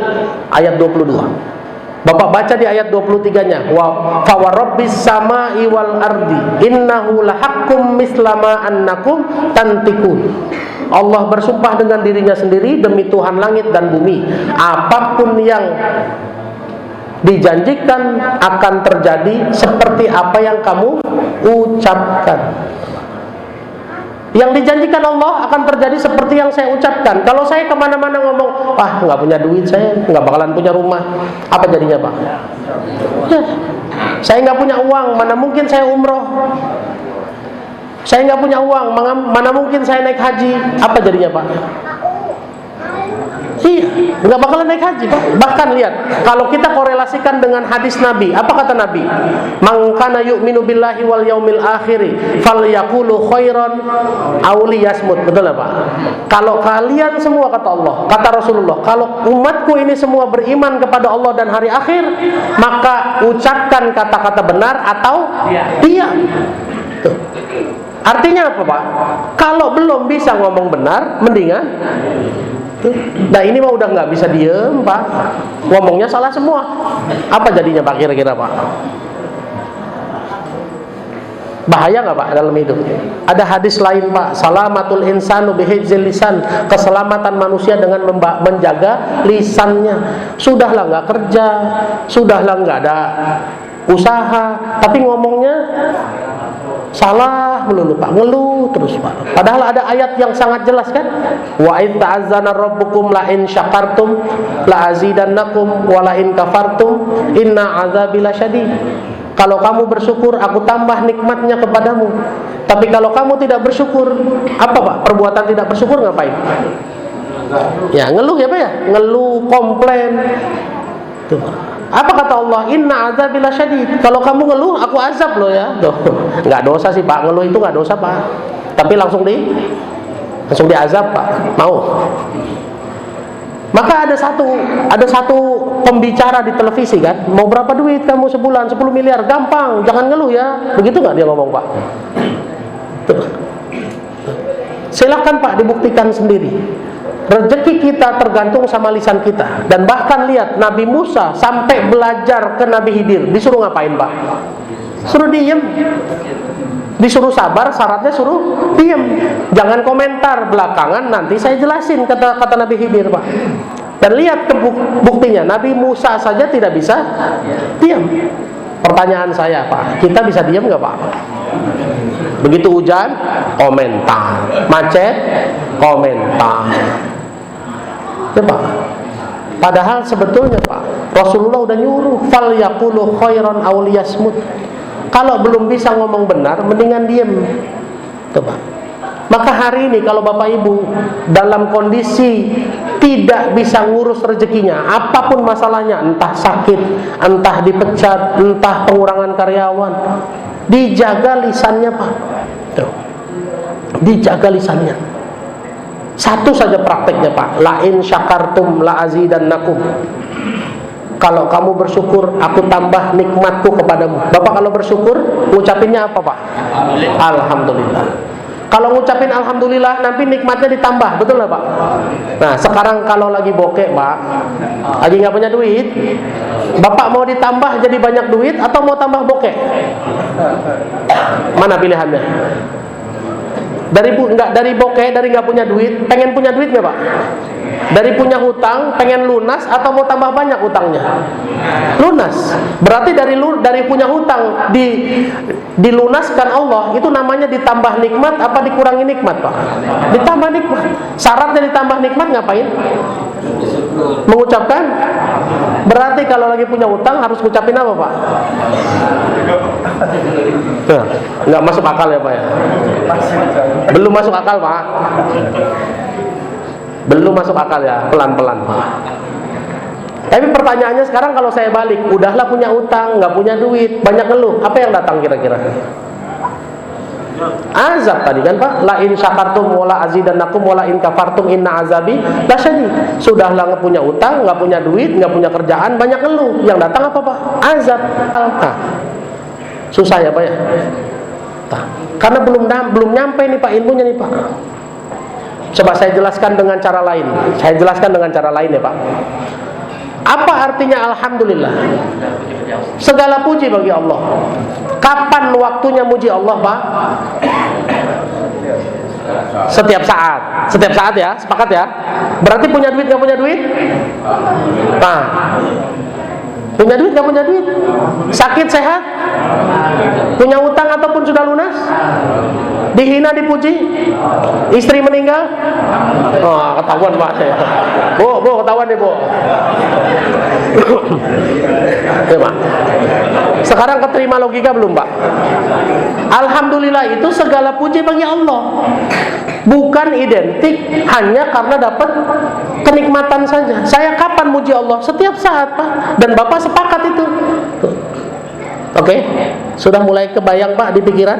Ayat 22. Bapak baca di ayat 23-nya. Wa fa warabbis samai wal ardi innahu lahaqqum mislama annakum tantikun. Allah bersumpah dengan dirinya sendiri, demi Tuhan langit dan bumi, apapun yang dijanjikan akan terjadi seperti apa yang kamu ucapkan. Yang dijanjikan Allah akan terjadi seperti yang saya ucapkan. Kalau saya kemana-mana ngomong, wah nggak punya duit, saya nggak bakalan punya rumah, apa jadinya Pak? Ya, saya nggak punya uang, mana mungkin saya umroh. Saya nggak punya uang, mana mungkin saya naik haji, apa jadinya Pak? Iya, nggak bakalan naik haji Pak. Bahkan lihat, kalau kita korelasikan dengan hadis Nabi, apa kata Nabi? Man kana yu'minu billahi wal yaumil akhir falyaqulu khairan aw liyasmut. Betul ya Pak? Kalau kalian semua, kata Allah, kata Rasulullah, kalau umatku ini semua beriman kepada Allah dan hari akhir, maka ucapkan kata-kata benar atau diam. Tuh. Artinya apa Pak? Kalau belum bisa ngomong benar, mendingan. Nah ini mah udah nggak bisa diem Pak, ngomongnya salah semua. Apa jadinya Pak kira-kira Pak? Bahaya nggak Pak dalam hidup? Ada hadis lain Pak, salamatul insanu bihifzil lisan, keselamatan manusia dengan menjaga lisannya. Sudahlah nggak kerja, sudahlah nggak ada usaha, tapi ngomongnya salah melulu Pak, ngeluh terus Pak. Padahal ada ayat yang sangat jelas kan? Wa in ta'azzana rabbukum la in syakartum la azidannakum wa la in kafartum inna azabi lasyadid. Kalau kamu bersyukur, aku tambah nikmatnya kepadamu. Tapi kalau kamu tidak bersyukur, apa Pak? Perbuatan tidak bersyukur ngapain? Ya ngeluh ya Pak ya? Ngeluh, komplain. Tuh Pak. Apa kata Allah? Inna azabi lasyadid. Kalau kamu ngeluh, aku azab loh ya. Tuh. Nggak dosa sih Pak, ngeluh itu nggak dosa Pak. Tapi langsung diazab Pak. Mau? Maka ada satu pembicara di televisi kan, mau berapa duit kamu sebulan? 10 miliar, gampang, jangan ngeluh ya. Begitu nggak dia ngomong Pak? Tuh. Silakan Pak dibuktikan sendiri. Rezeki kita tergantung sama lisan kita. Dan bahkan lihat Nabi Musa sampai belajar ke Nabi Khidir, disuruh ngapain Pak? Suruh diem. Disuruh sabar, syaratnya suruh diem. Jangan komentar, belakangan nanti saya jelasin, kata Nabi Khidir Pak. Dan lihat buktinya, Nabi Musa saja tidak bisa diam. Pertanyaan saya Pak, kita bisa diam nggak Pak? Begitu hujan, komentar. Macet, komentar. Ya Pak. Padahal sebetulnya Pak, Rasulullah udah nyuruh fal yaqulu khairan aw liyasmut. Kalau belum bisa ngomong benar, mendingan diem. Tuh Pak. Maka hari ini kalau Bapak Ibu dalam kondisi tidak bisa ngurus rezekinya, apapun masalahnya, entah sakit, entah dipecat, entah pengurangan karyawan, dijaga lisannya Pak. Tuh. Dijaga lisannya. Satu saja prakteknya Pak, la in syakartum la azidannakum. Kalau kamu bersyukur, aku tambah nikmatku kepadamu. Bapak kalau bersyukur, ngucapinnya apa Pak? Alhamdulillah. Kalau ngucapin alhamdulillah, nanti nikmatnya ditambah, betul nggak Pak? Nah sekarang kalau lagi bokeh Pak, lagi nggak punya duit, Bapak mau ditambah jadi banyak duit atau mau tambah bokeh? Mana pilihannya? Dari bokeh, dari nggak punya duit, pengen punya duit nggak Pak? Dari punya hutang, pengen lunas atau mau tambah banyak hutangnya? Lunas. Berarti dari punya hutang dilunaskan Allah, itu namanya ditambah nikmat apa dikurangi nikmat Pak? Ditambah nikmat. Syaratnya ditambah nikmat ngapain? Mengucapkan. Berarti kalau lagi punya hutang harus ngucapin apa Pak? Nah, nggak masuk akal ya Pak ya? Belum masuk akal Pak. Belum masuk akal ya, pelan-pelan Pak. Tapi pertanyaannya sekarang kalau saya balik, udahlah punya utang, nggak punya duit, banyak ngeluh, apa yang datang kira-kira? Azab tadi kan Pak, la in syakartum wala azidannakum wala in kafartum inna azabi lasyadid. Sudahlah nggak punya utang, nggak punya duit, nggak punya kerjaan, banyak ngeluh, yang datang apa Pak? Azab. Nah, susah ya Pak ya. Nah, karena belum nyampe nih Pak ilmunya nih Pak. Coba saya jelaskan dengan cara lain. Saya jelaskan dengan cara lain ya Pak. Apa artinya alhamdulillah? Segala puji bagi Allah. Kapan waktunya muji Allah Pak? Setiap saat. Setiap saat ya, sepakat ya. Berarti punya duit gak punya duit? Nah, punya duit gak punya duit? Sakit sehat? Punya utang ataupun sudah lunas? Dihina dipuji? Istri meninggal? Oh, ketahuan Pak. Bu, ketahuan nih Bu. Ya Pak. Sekarang keterima logika belum Pak? Alhamdulillah itu segala puji bagi Allah. Bukan identik hanya karena dapat kenikmatan saja. Saya kapan muji Allah? Setiap saat Pak. Dan Bapak sepakat itu. Oke? Sudah mulai kebayang Pak di pikiran?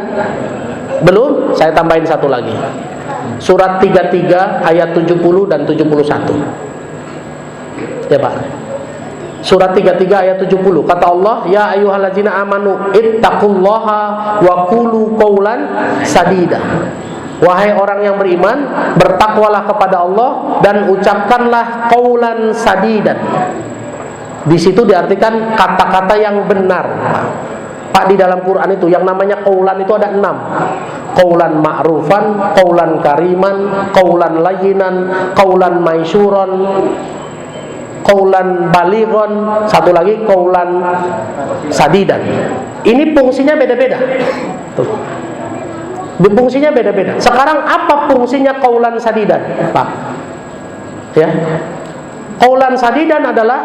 Belum? Saya tambahin satu lagi. Surat 33 ayat 70 dan 71. Ya Pak. Surat 33 ayat 70. Kata Allah, ya ayyuhallazina amanu ittaqullaha wa qulu qaulan sadida. Wahai orang yang beriman, bertakwalah kepada Allah dan ucapkanlah qaulan sadidan. Di situ diartikan kata-kata yang benar, Pak, di dalam Quran itu yang namanya qaulan itu ada 6. Qaulan ma'rufan, qaulan kariman, qaulan layyinan, qaulan maisyuron, qaulan balighon, satu lagi qaulan sadidan. Ini fungsinya beda-beda. Tuh. Fungsinya beda-beda. Sekarang apa fungsinya qaulan sadidan, Pak? Ya. Qaulan sadidan adalah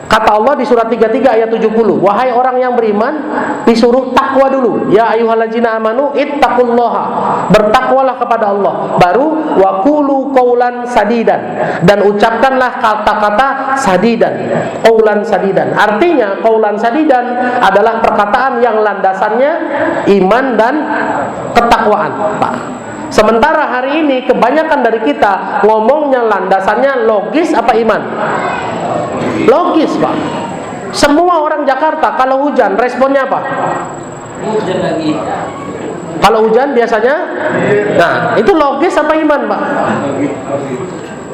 kata Allah di surat 33 ayat 70. Wahai orang yang beriman, disuruh takwa dulu. Ya ayyuhallazina amanu ittaqullaha. Bertakwalah kepada Allah. Baru wa qulu qaulan sadidan. Dan ucapkanlah kata-kata sadidan. Qaulan sadidan. Artinya qaulan sadidan adalah perkataan yang landasannya iman dan ketakwaan, Pak. Sementara hari ini kebanyakan dari kita ngomongnya landasannya logis apa iman? Logis Pak. Semua orang Jakarta kalau hujan responnya apa? Hujan lagi. Kalau hujan biasanya, nah itu logis apa iman Pak?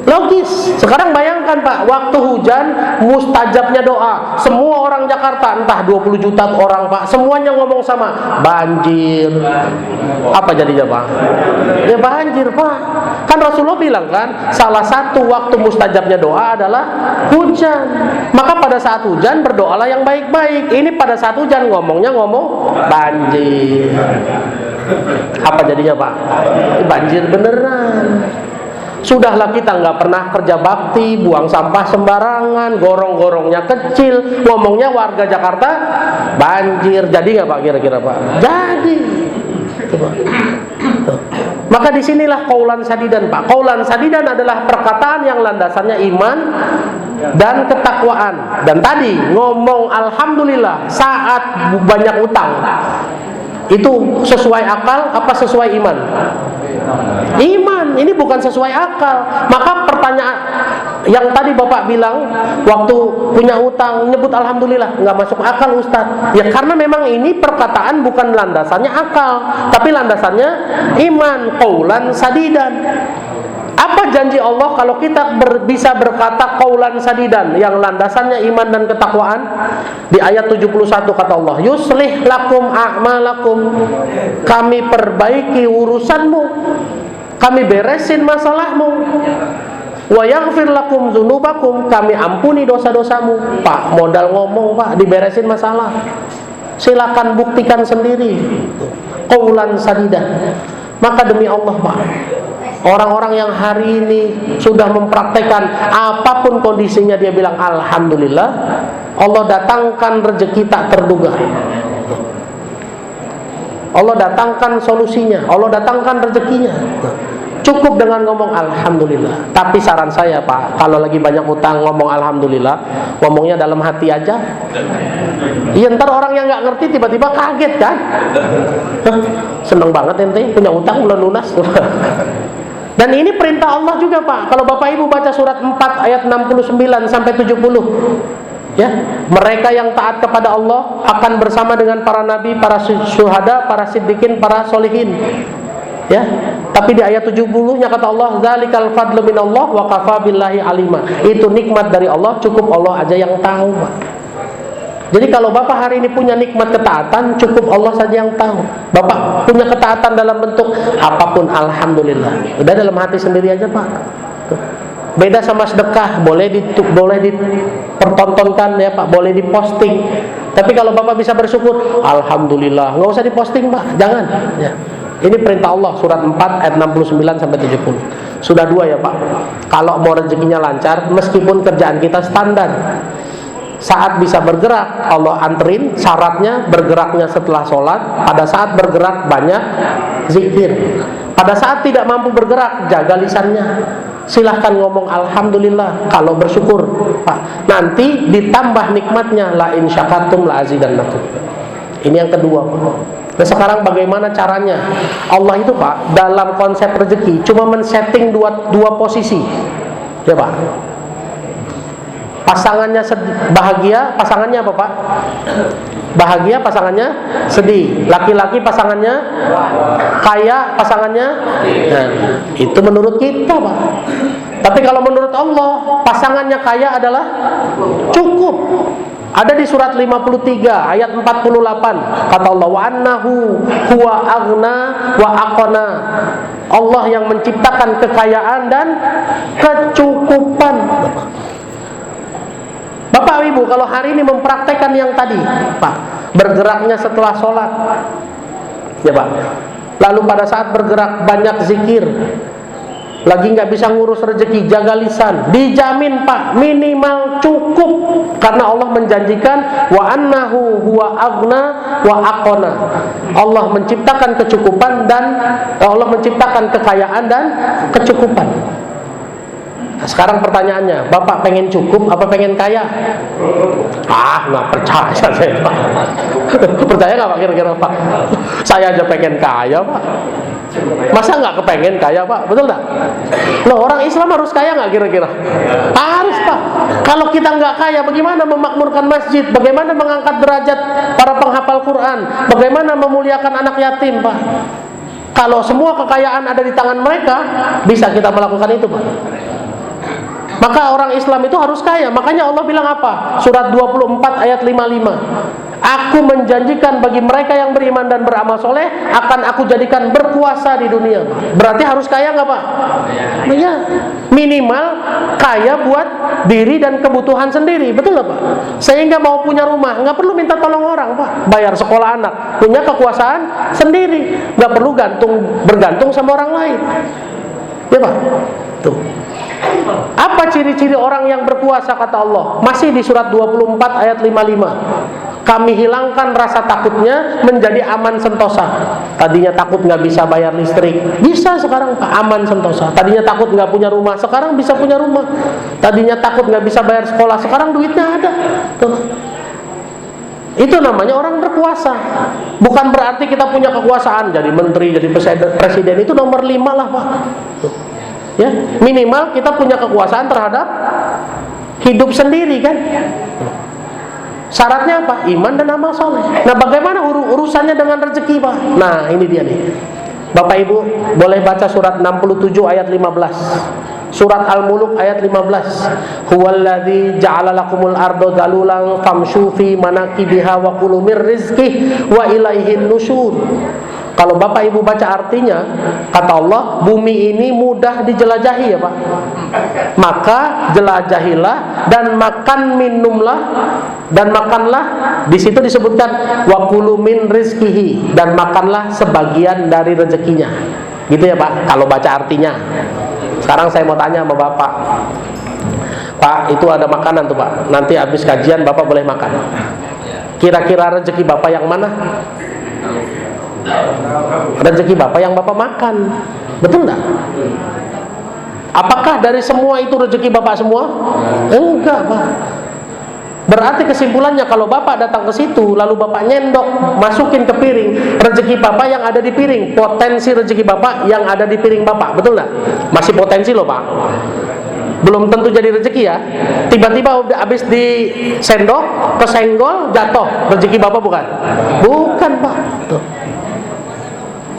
Logis. Sekarang bayangkan Pak, waktu hujan mustajabnya doa. Semua orang Jakarta, entah 20 juta orang Pak, semuanya ngomong sama, banjir. Apa jadinya Pak? Ya banjir Pak. Kan Rasulullah bilang kan, salah satu waktu mustajabnya doa adalah hujan. Maka pada saat hujan berdoalah yang baik-baik. Ini pada saat hujan ngomong banjir. Apa jadinya Pak? Banjir beneran. Sudahlah kita nggak pernah kerja bakti, buang sampah sembarangan, gorong-gorongnya kecil, ngomongnya warga Jakarta banjir. Jadi nggak Pak kira-kira Pak? Jadi. Maka disinilah qaulan sadidan Pak. Qaulan sadidan adalah perkataan yang landasannya iman dan ketakwaan. Dan tadi ngomong alhamdulillah saat banyak utang, itu sesuai akal apa sesuai iman? Iman, ini bukan sesuai akal. Maka pertanyaan yang tadi Bapak bilang waktu punya utang nyebut alhamdulillah, nggak masuk akal Ustaz. Ya karena memang ini perkataan bukan landasannya akal, tapi landasannya iman, qaulan sadidan. Apa janji Allah kalau kita bisa berkata qaulan sadidan yang landasannya iman dan ketakwaan? Di ayat 71 kata Allah, yuslih lakum a'malakum. Kami perbaiki urusanmu. Kami beresin masalahmu. Wa yaghfir lakum dzunubakum. Kami ampuni dosa-dosamu. Pak, modal ngomong Pak, diberesin masalah. Silakan buktikan sendiri. Qaulan sadidan. Maka demi Allah Pak, orang-orang yang hari ini sudah mempraktekkan apapun kondisinya dia bilang alhamdulillah, Allah datangkan rezeki tak terduga. Allah datangkan solusinya, Allah datangkan rezekinya. Cukup dengan ngomong alhamdulillah. Tapi saran saya Pak, kalau lagi banyak utang ngomong alhamdulillah, ngomongnya dalam hati aja. Iya, ntar orang yang nggak ngerti tiba-tiba kaget kan. Hah, seneng banget ente punya utang belum lunas. Dan ini perintah Allah juga Pak. Kalau Bapak Ibu baca surat 4 ayat 69 sampai 70, ya, mereka yang taat kepada Allah akan bersama dengan para nabi, para syuhada, para siddiqin, para solihin. Ya, tapi di ayat 70-nya kata Allah, "Dzalikal fadlu minallah wa kafa billahi alima." Itu nikmat dari Allah, cukup Allah aja yang tahu, Pak. Jadi kalau Bapak hari ini punya nikmat ketaatan, cukup Allah saja yang tahu. Bapak punya ketaatan dalam bentuk apapun, alhamdulillah. Udah dalam hati sendiri aja, Pak. Beda sama sedekah, boleh dipertontonkan ya Pak, boleh diposting. Tapi kalau Bapak bisa bersyukur, alhamdulillah, nggak usah diposting Pak, jangan. Ya. Ini perintah Allah, surat 4 ayat 69 sampai 70. Sudah 2 ya Pak. Kalau mau rezekinya lancar, meskipun kerjaan kita standar, saat bisa bergerak, Allah anterin. Syaratnya bergeraknya setelah sholat. Pada saat bergerak banyak zikir. Pada saat tidak mampu bergerak, jaga lisannya. Silahkan ngomong alhamdulillah kalau bersyukur Pak. Nanti ditambah nikmatnya, la in syakartum la azidannakum. Ini yang kedua Pak. Nah sekarang bagaimana caranya? Allah itu Pak dalam konsep rezeki cuma men-setting dua posisi, ya Pak. Pasangannya bahagia, pasangannya apa Pak? Bahagia, pasangannya sedih. Laki-laki pasangannya kaya, pasangannya nah, itu menurut kita Pak. Tapi kalau menurut Allah, pasangannya kaya adalah cukup. Ada di surat 53 ayat 48 kata Allah, wa annahu huwa aghna wa aqna. Allah yang menciptakan kekayaan dan kecukupan. Bapak Ibu kalau hari ini mempraktekkan yang tadi Pak, bergeraknya setelah sholat ya Pak, lalu pada saat bergerak banyak zikir, lagi nggak bisa ngurus rezeki, jaga lisan, dijamin Pak minimal cukup, karena Allah menjanjikan wa annahu huwa aghna wa aqna. Allah menciptakan kecukupan dan Allah menciptakan kekayaan dan kecukupan. Nah, sekarang pertanyaannya, Bapak pengen cukup apa pengen kaya? Nggak percaya saya Pak. Percaya nggak Pak kira-kira Pak? Saya aja pengen kaya Pak. Masa nggak kepengen kaya Pak? Betul nggak? Loh, orang Islam harus kaya nggak kira-kira? Harus Pak. Kalau kita nggak kaya, bagaimana memakmurkan masjid? Bagaimana mengangkat derajat para penghafal Quran? Bagaimana memuliakan anak yatim Pak? Kalau semua kekayaan ada di tangan mereka, bisa kita melakukan itu Pak. Maka orang Islam itu harus kaya. Makanya Allah bilang apa? Surat 24 ayat 55. Aku menjanjikan bagi mereka yang beriman dan beramal soleh, akan aku jadikan berkuasa di dunia. Berarti harus kaya nggak Pak? Ya. Minimal kaya buat diri dan kebutuhan sendiri. Betul nggak Pak? Sehingga mau punya rumah, nggak perlu minta tolong orang Pak. Bayar sekolah anak, punya kekuasaan sendiri, nggak perlu bergantung sama orang lain. Ya Pak? Tuh. Apa ciri-ciri orang yang berkuasa kata Allah? Masih di surat 24 ayat 55. Kami hilangkan rasa takutnya menjadi aman sentosa. Tadinya takut nggak bisa bayar listrik, bisa sekarang Pak aman sentosa. Tadinya takut nggak punya rumah, sekarang bisa punya rumah. Tadinya takut nggak bisa bayar sekolah, sekarang duitnya ada. Tuh. Itu namanya orang berkuasa. Bukan berarti kita punya kekuasaan jadi menteri, jadi presiden, itu nomor 5 lah Pak. Tuh. Ya, minimal kita punya kekuasaan terhadap hidup sendiri kan. Syaratnya apa? Iman dan amal soleh. Nah bagaimana urusannya dengan rezeki Pak? Nah ini dia nih Bapak Ibu boleh baca surat 67 ayat 15, surat Al-Muluk ayat 15. Huwallazi ja'ala lakumul ardo dalulan famshu fi manakibiha wa kulu mir rizqih wa ilaihin nusyur. Kalau Bapak Ibu baca artinya, kata Allah, bumi ini mudah dijelajahi ya Pak. Maka jelajahilah dan makan minumlah dan makanlah. Di situ disebutkan wa kulu min rizqihi, dan makanlah sebagian dari rezekinya. Gitu ya Pak, kalau baca artinya. Sekarang saya mau tanya sama Bapak. Pak, itu ada makanan tuh Pak. Nanti habis kajian Bapak boleh makan. Kira-kira rezeki Bapak yang mana? Rezeki Bapak yang Bapak makan. Betul enggak? Apakah dari semua itu rezeki Bapak semua? Enggak, Pak. Berarti kesimpulannya kalau Bapak datang ke situ lalu Bapak nyendok, masukin ke piring, rezeki Bapak yang ada di piring, potensi rezeki Bapak yang ada di piring Bapak, betul nggak? Masih potensi loh, Pak. Belum tentu jadi rezeki ya. Tiba-tiba udah habis disendok, kesenggol, jatuh, rezeki Bapak bukan? Bukan, Pak. Tuh.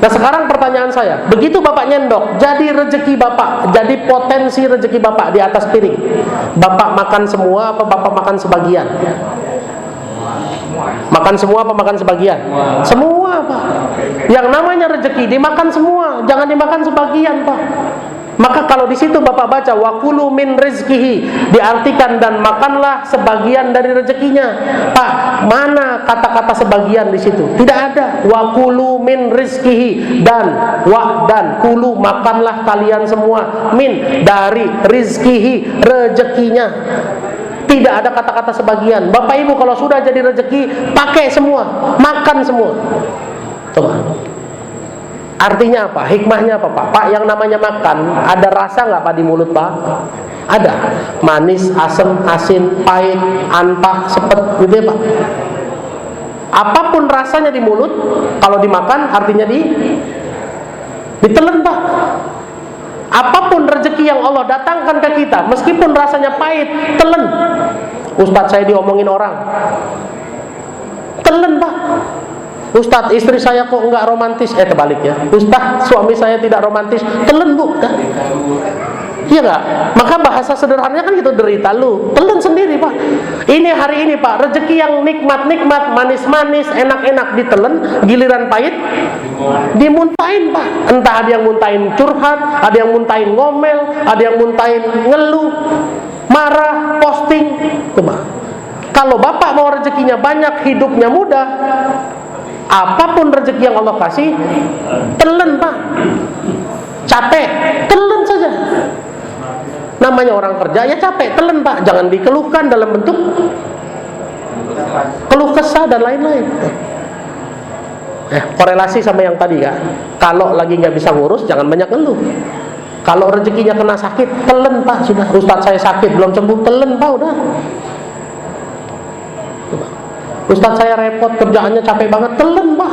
Nah sekarang pertanyaan saya, begitu Bapak nyendok, jadi rezeki Bapak, jadi potensi rezeki Bapak di atas piring, Bapak makan semua apa Bapak makan sebagian? Makan semua apa makan sebagian? Semua, Pak. Yang namanya rezeki dimakan semua, jangan dimakan sebagian, Pak. Maka kalau di situ Bapak baca wakulu min rizkihi, diartikan dan makanlah sebagian dari rezekinya. Pak, mana kata-kata sebagian di situ? Tidak ada. Wakulu min rizkihi, dan kulu, makanlah kalian semua min dari rizkihi, rezekinya. Tidak ada kata-kata sebagian. Bapak Ibu kalau sudah jadi rezeki, pakai semua, makan semua. Coba. Artinya apa? Hikmahnya apa, Pak? Pak, yang namanya makan, ada rasa nggak, Pak, di mulut, Pak? Ada. Manis, asam, asin, pahit, anpah, sepet, gitu ya, Pak? Apapun rasanya di mulut, kalau dimakan, artinya ditelan, Pak. Apapun rezeki yang Allah datangkan ke kita, meskipun rasanya pahit, telan. Ustadz, saya diomongin orang, telan, Pak. Ustadz, istri saya kok enggak romantis? Terbalik ya. Ustadz, suami saya tidak romantis. Telan, Bu. Iya enggak? Maka bahasa sederhananya kan gitu, derita lu. Telan sendiri, Pak. Ini hari ini, Pak, rezeki yang nikmat-nikmat, manis-manis, enak-enak ditelan, giliran pahit dimuntahin, Pak. Entah ada yang muntahin curhat, ada yang muntahin ngomel, ada yang muntahin ngeluh, marah, posting. Coba. Kalau Bapak mau rezekinya banyak, hidupnya mudah, apapun rezeki yang Allah kasih, telan, Pak. Capek, telan saja. Namanya orang kerja ya capek, telan, Pak. Jangan dikeluhkan dalam bentuk keluh kesah dan lain-lain. Korelasi sama yang tadi kan. Kalau lagi nggak bisa ngurus, jangan banyak ngeluh. Kalau rezekinya kena sakit, telan, Pak. Sudah, Ustadz saya sakit belum sembuh, telan, Pak. Udah. Ustadz saya repot, kerjaannya capek banget, telan, Pak.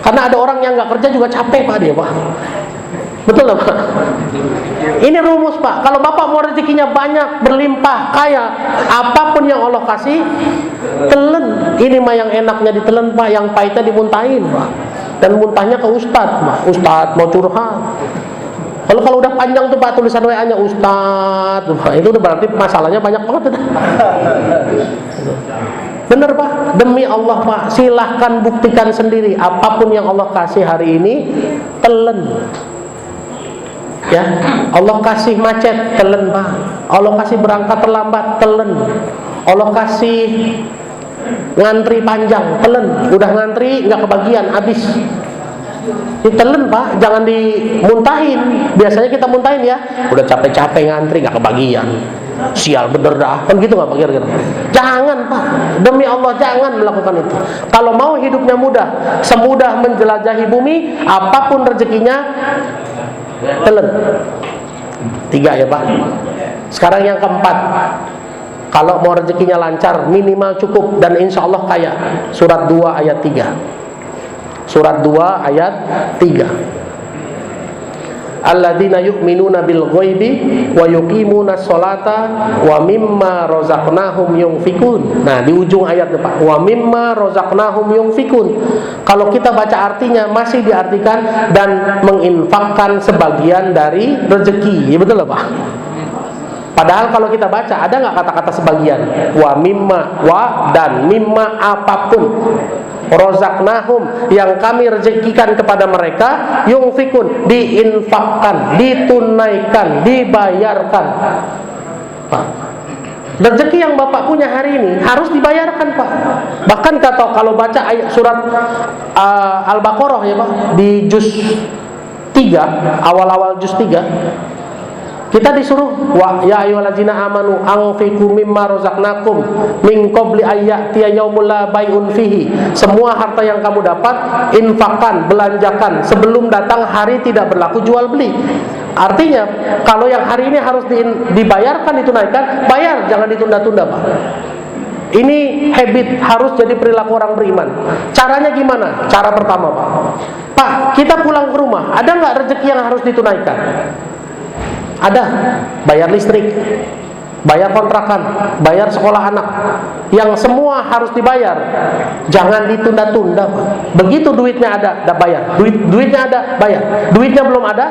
Karena ada orang yang nggak kerja juga capek, Pak, dia, Pak. Betul nggak, Pak? Ini rumus, Pak. Kalau Bapak mau rezekinya banyak, berlimpah, kaya, apapun yang Allah kasih, telan. Ini mah yang enaknya ditelan, Pak, yang pahitnya dimuntahin, Pak. Dan muntahnya ke Ustadz, Pak. Ustadz mau curhat. Kalau udah panjang tuh, Pak, tulisan WA-nya Ustadz, Pak, itu udah berarti masalahnya banyak banget. Bener, Pak, demi Allah, Pak, silahkan buktikan sendiri. Apapun yang Allah kasih hari ini, telan. Ya, Allah kasih macet, telan, Pak. Allah kasih berangkat terlambat, telan. Allah kasih ngantri panjang, telan. Udah ngantri nggak kebagian, habis. Ditelan, Pak, jangan dimuntahin. Biasanya kita muntahin ya, udah capek-capek ngantri nggak kebagian, sial bener dah, kan gitu nggak, Pak, kira-kira? Jangan, Pak, demi Allah jangan melakukan itu. Kalau mau hidupnya mudah, semudah menjelajahi bumi, apapun rezekinya, telan. 3 ya, Pak. Sekarang yang keempat, kalau mau rezekinya lancar, minimal cukup dan insya Allah kaya. Surat 2 ayat 3. Surat 2 ayat 3. Alladzina yu'minuna bil ghaibi wa yuqimuna sholata wa mimma razaqnahum yunfikun. Nah, di ujung ayat Pak, wa mimma razaqnahum yunfikun. Kalau kita baca artinya masih diartikan dan menginfakkan sebagian dari rezeki. Ya betul lah, Pak. Padahal kalau kita baca ada nggak kata-kata sebagian? Wa mimma, wa dan mimma apapun. Rozaknahum yang kami rezekikan kepada mereka, yungfikun diinfakkan, ditunaikan, dibayarkan. Pak, rezeki yang Bapak punya hari ini harus dibayarkan, Pak. Bahkan kalau baca ayat surat Al-Baqarah ya, Pak, di juz 3, awal-awal juz 3, Kita disuruh wa ya ayyuhallazina amanu anfiqu mimma razaqnakum min qabli ayyatiya yaumul la bai'un fihi. Semua harta yang kamu dapat infakkan, belanjakan sebelum datang hari tidak berlaku jual beli. Artinya kalau yang hari ini harus dibayarkan, ditunaikan, bayar, jangan ditunda-tunda, Pak. Ini habit, harus jadi perilaku orang beriman. Caranya gimana? Cara pertama, Pak, kita pulang ke rumah, ada nggak rezeki yang harus ditunaikan? Ada. Bayar listrik, bayar kontrakan, bayar sekolah anak, yang semua harus dibayar. Jangan ditunda-tunda, Pak. Begitu duitnya ada bayar. Duitnya ada, bayar. Duitnya belum ada,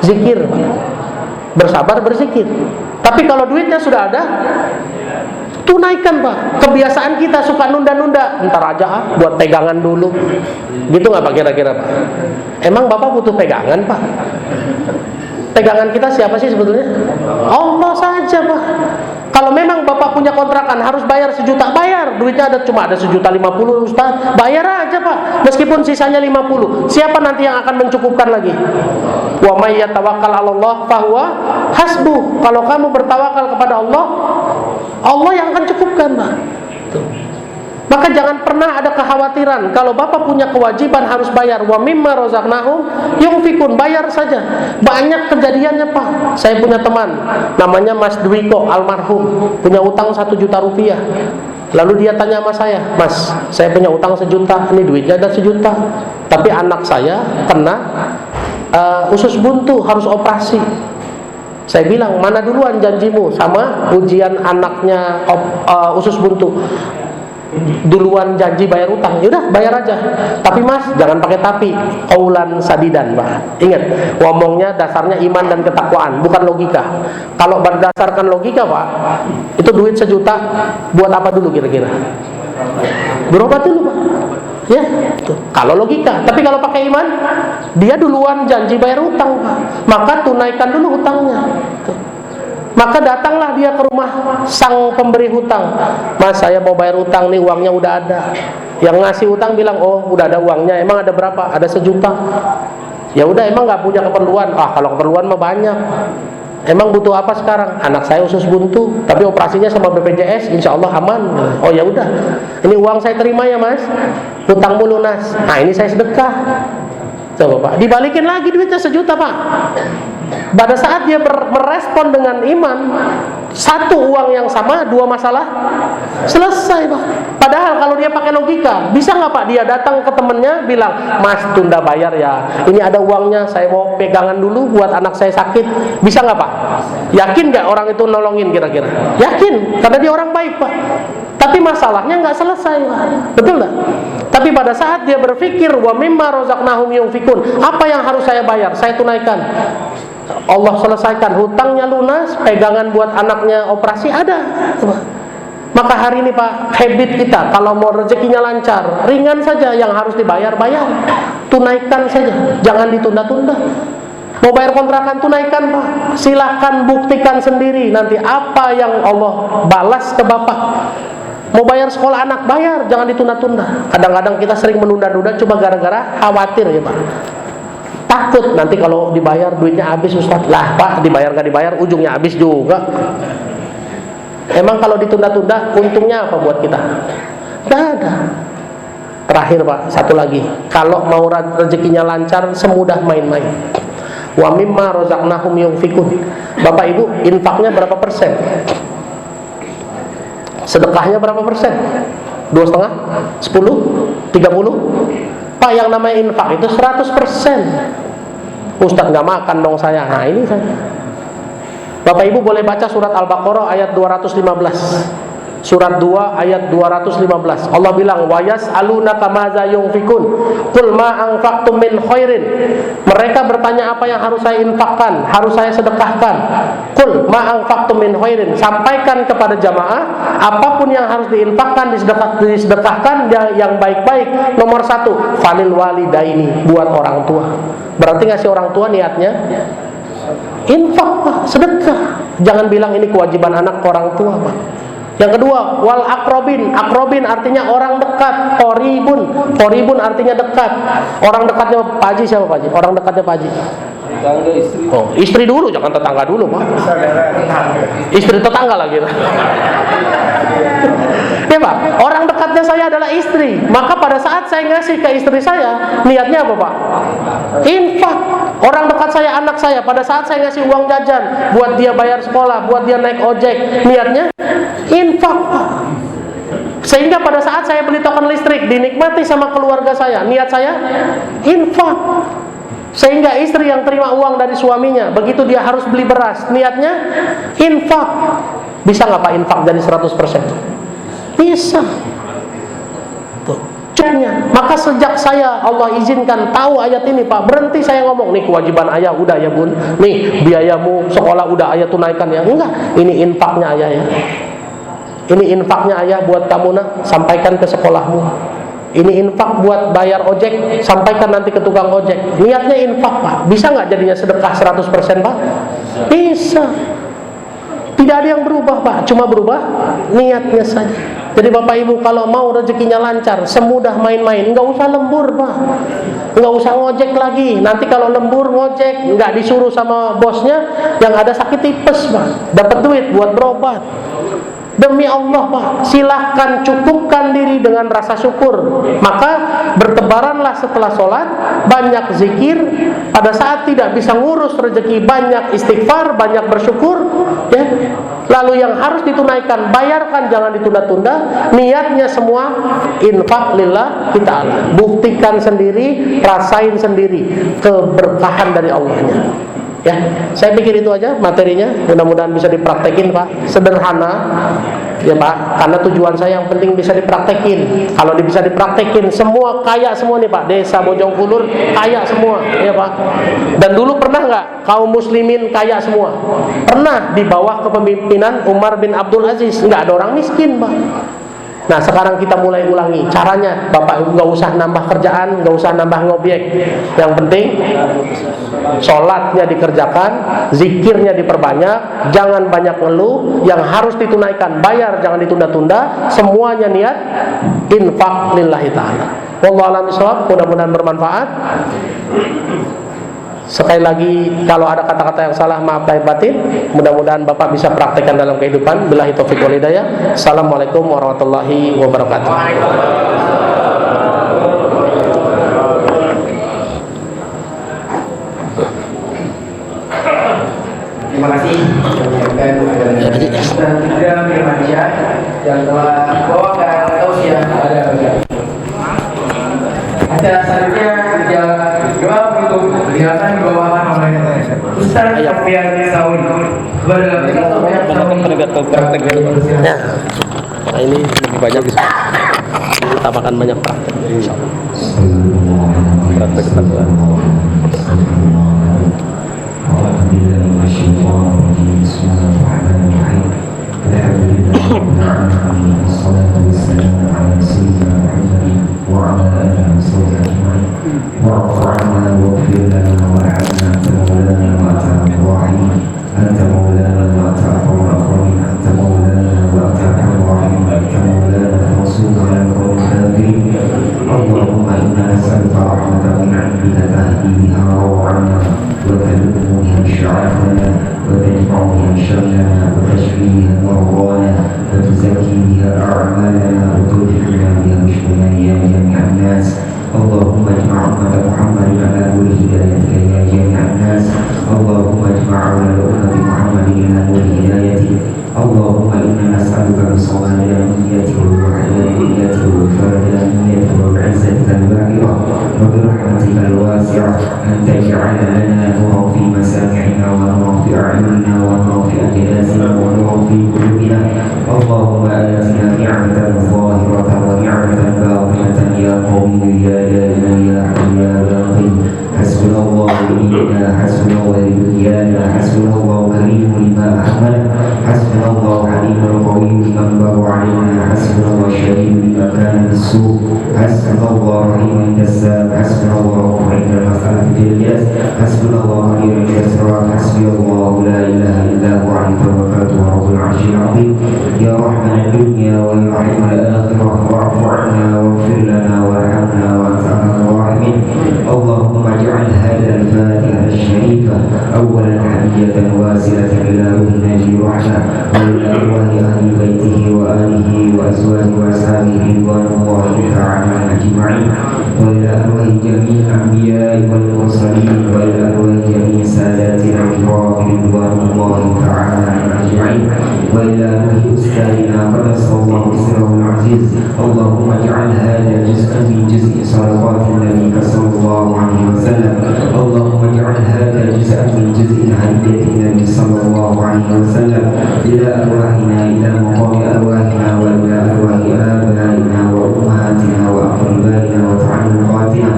zikir, Pak. Bersabar, berzikir. Tapi kalau duitnya sudah ada, tunaikan, Pak. Kebiasaan kita suka nunda-nunda, ntar aja buat pegangan dulu. Gitu nggak Pak kira-kira, Pak? Emang Bapak butuh pegangan, Pak? Pegangan kita siapa sih sebetulnya? Allah saja, Pak. Kalau memang Bapak punya kontrakan harus bayar 1 juta, bayar. Duitnya cuma ada 1.050.000, Ustaz. Bayar aja, Pak. Meskipun sisanya 50. Siapa nanti yang akan mencukupkan lagi? Wa may yatawakkal 'alallah fahuwa hasbuh. Kalau kamu bertawakal kepada Allah, Allah yang akan cukupkan, Pak. Tuh. Maka jangan pernah ada kekhawatiran kalau Bapak punya kewajiban harus bayar. Wa mimma razaqnahum yunfikun, bayar saja. Banyak kejadiannya, Pak. Saya punya teman namanya Mas Dwiko almarhum, punya utang 1 juta rupiah. Lalu dia tanya sama saya, Mas, saya punya utang 1 juta, ini duitnya ada 1 juta, tapi anak saya kena usus buntu, harus operasi. Saya bilang, mana duluan janjimu sama ujian anaknya usus buntu? Duluan janji bayar utang, yaudah bayar aja. Tapi Mas, jangan pakai tapi, qaulan sadidan, Pak. Ingat, ngomongnya dasarnya iman dan ketakwaan, bukan logika. Kalau berdasarkan logika, Pak, itu duit 1 juta buat apa dulu kira-kira? Berobat dulu, Pak. Ya, tuh. Kalau logika. Tapi kalau pakai iman, dia duluan janji bayar utang, Pak. Maka tunaikan dulu utangnya. Tuh. Maka datanglah dia ke rumah sang pemberi hutang. Mas, saya mau bayar utang nih, uangnya udah ada. Yang ngasih utang bilang, oh udah ada uangnya. Emang ada berapa? Ada 1 juta. Ya udah, emang nggak punya keperluan? Ah, kalau keperluan mah banyak. Emang butuh apa sekarang? Anak saya usus buntu, tapi operasinya sama BPJS, insya Allah aman. Oh ya udah, ini uang saya terima ya Mas, hutangmu lunas. Nah ini saya sedekah. Coba Pak, dibalikin lagi duitnya 1 juta, Pak. Pada saat dia merespon dengan iman, 1 uang yang sama, 2 masalah selesai, Pak. Padahal kalau dia pakai logika, bisa nggak Pak dia datang ke temennya bilang, Mas tunda bayar ya, ini ada uangnya, saya mau pegangan dulu buat anak saya sakit. Bisa nggak Pak? Yakin nggak orang itu nolongin kira-kira? Yakin, karena dia orang baik, Pak. Tapi masalahnya nggak selesai, Pak. Betul nggak? Tapi pada saat dia berpikir, wa mimma razaqnahum yunfikun, apa yang harus saya bayar? Saya tunaikan. Allah selesaikan, hutangnya lunas, pegangan buat anaknya operasi ada. Maka hari ini Pak, habit kita kalau mau rezekinya lancar, ringan saja, yang harus dibayar bayar, tunaikan saja, jangan ditunda-tunda. Mau bayar kontrakan, tunaikan Pak. Silahkan buktikan sendiri nanti apa yang Allah balas ke Bapak. Mau bayar sekolah anak, bayar, jangan ditunda-tunda. Kadang-kadang kita sering menunda-nunda cuma gara-gara khawatir ya Pak. Takut nanti kalau dibayar duitnya habis, Ustaz. Lah Pak, dibayar gak dibayar ujungnya habis juga. Emang kalau ditunda-tunda untungnya apa buat kita? Gak ada. Terakhir Pak, satu lagi, kalau mau rezekinya lancar semudah main-main. Wa mimma razaqnahum yunfikun. Bapak Ibu, infaknya berapa persen? Sedekahnya berapa persen? 2,5? 10? 30? Pak, yang namanya infak itu 100%. Ustaz nggak makan dong saya. Nah ini saya. Bapak Ibu boleh baca surat Al-Baqarah ayat 215. Surat 2 ayat 215. Allah bilang, wa yas'alunaka madza yunfikun qul ma anfaqtum min khairin. Mereka bertanya apa yang harus saya infakkan, harus saya sedekahkan. Qul ma anfaqtum min khairin. Sampaikan kepada jamaah apapun yang harus diinfakkan, disedekahkan yang baik-baik. Nomor 1, falil walidaini, buat orang tua. Berarti ngasih orang tua niatnya infak Pak, sedekah. Jangan bilang ini kewajiban anak ke orang tua Pak. Yang kedua, wal akrobin. Akrobin artinya orang dekat. Qoribun artinya dekat. Orang dekatnya Pak Haji siapa Pak Haji? Orang dekatnya Pak Haji Tetangga istri. Oh, istri dulu, jangan tetangga dulu, Pak. Istri tetangga lagi. Ya Pak, orang dekatnya saya adalah istri. Maka pada saat saya ngasih ke istri saya, niatnya apa Pak? Infak. Orang dekat saya, anak saya, pada saat saya ngasih uang jajan buat dia bayar sekolah, buat dia naik ojek, niatnya infak Pak. Sehingga pada saat saya beli token listrik dinikmati sama keluarga saya, niat saya infak. Sehingga istri yang terima uang dari suaminya, begitu dia harus beli beras, niatnya infak. Bisa nggak Pak infak jadi 100%? Bisa. Tuh. Maka sejak saya Allah izinkan tahu ayat ini Pak, berhenti saya ngomong, nih kewajiban ayah udah ya Bun, nih biayamu sekolah udah ayah tunaikan ya. Enggak, ini infaknya ayah ya. Ini infaknya ayah buat kamu nak, sampaikan ke sekolahmu. Ini infak buat bayar ojek, sampaikan nanti ke tukang ojek. Niatnya infak Pak. Bisa nggak jadinya sedekah 100% Pak? Bisa. Tidak ada yang berubah Pak, cuma berubah niatnya saja. Jadi Bapak Ibu kalau mau rezekinya lancar, semudah main-main, nggak usah lembur Pak, nggak usah ngojek lagi. Nanti kalau lembur ngojek, nggak disuruh sama bosnya, yang ada sakit tipes Pak, dapat duit buat berobat. Demi Allah Pak, silahkan cukupkan diri dengan rasa syukur. Maka bertebaranlah setelah sholat, banyak zikir. Pada saat tidak bisa ngurus rezeki, banyak istighfar, banyak bersyukur ya. Lalu yang harus ditunaikan, bayarkan, jangan ditunda-tunda. Niatnya semua infak lillah ta'ala. Buktikan sendiri, rasain sendiri keberkahan dari Allahnya. Ya, saya pikir itu aja materinya. Mudah-mudahan bisa dipraktekin Pak. Sederhana ya Pak, karena tujuan saya yang penting bisa dipraktekin. Kalau bisa dipraktekin, semua kaya semua nih Pak. Desa Bojongkulur kaya semua ya Pak. Dan dulu pernah nggak kaum muslimin kaya semua? Pernah, di bawah kepemimpinan Umar bin Abdul Aziz. Nggak ada orang miskin Pak. Nah sekarang kita mulai ulangi caranya. Bapak Ibu nggak usah nambah kerjaan, nggak usah nambah ngobjek. Yang penting sholatnya dikerjakan, zikirnya diperbanyak, jangan banyak ngeluh. Yang harus ditunaikan bayar, jangan ditunda-tunda. Semuanya niat infak lillahi ta'ala. Wallahu a'lam bishawab. Mudah-mudahan bermanfaat. Sekali lagi, kalau ada kata-kata yang salah, maaf lahir batin. Mudah-mudahan Bapak bisa praktekkan dalam kehidupan. Billahi taufiq wal hidayah. Assalamualaikum warahmatullahi wabarakatuh. Terima kasih kepada Firmansyah yang telah membawakan tausiah pada acara selanjutnya doa untuk dilakukan dibawakan oleh Ustaz Sofian Saud. Kepada Ya, nah ini lebih banyak bisa ditambahkan banyak praktek. Praktek tentang Allahumma inna nas'aluka rahmatan min 'indika tahdi biha raw'ana wa tadummu biha sya'atana wa tadfa'u biha syarrana wa tashfi biha marḍana wa tuzakki biha a'malana wa tudkhilna biha mishkana ya jami'an nas. Allahumma ijma' ummata Muhammadin ala nuri hidayatika ya jami'an nas. Allahumma ijma' ala ummati Muhammadin ala nuri hidayatika. Allahumma inna nas'aluka bisalamiyati wal wahdaniyati wal fardaniyati wal 'izzatika al-baqirah wa bi rahmatika al-wasi'ah an taj'ala lana nuran fi masami'ina wa nuran fi a'yunina wa nuran fi ajlasina wa nuran fi qulubina. Allahumma atina ni'matan zahiratan wa ni'matan batinatan ya qawiyyu ya daima ya hayyu ya qayyum. Hasbunallahu ni'ma hasbunallahu iyyana hasbunallahu karimun lima ahmala hasbunallahu halimul qawiyyun liman baru alaina hasbunallahu syadidun lima kana bisu hasbunallahu rahimun dasab hasbunallahu rahimun masalati fil jas hasbunallahu halimul yasra hasbunallahu la ilaha illa huwa alaihi tawakkaltu wa rabbul arsyil azim. Ya rahmanad dunya wa ya rahimal akhirah wa'fu 'anna waghfir lana warhamna wa anta arhamur rahimin. Allahumma ij'al hadhihi al-Fatihah asy-syarifah الرحمة وإلى أرواح أهل بيته وآله وأزواجه وأصحابه رضوان الله تعالى أجمعين وإلى أرواح جميع الأنبياء والمرسلين وإلى أرواح جميع ساداتنا الكرام رضوان الله تعالى أجمعين وإلى أرواح أستاذنا قدس الله سره العزيز اللهم اجعل هذا جزءا من جزء صدقات النبي صلى الله عليه وسلم اللهم اجعل هذا جزءا من جزء هدية النبي صلى الله عليه وسلم إلى أرواحنا إلى مقام أرواحنا وإلى أرواح آبائنا وأمهاتنا وأقربائنا وتعلقاتنا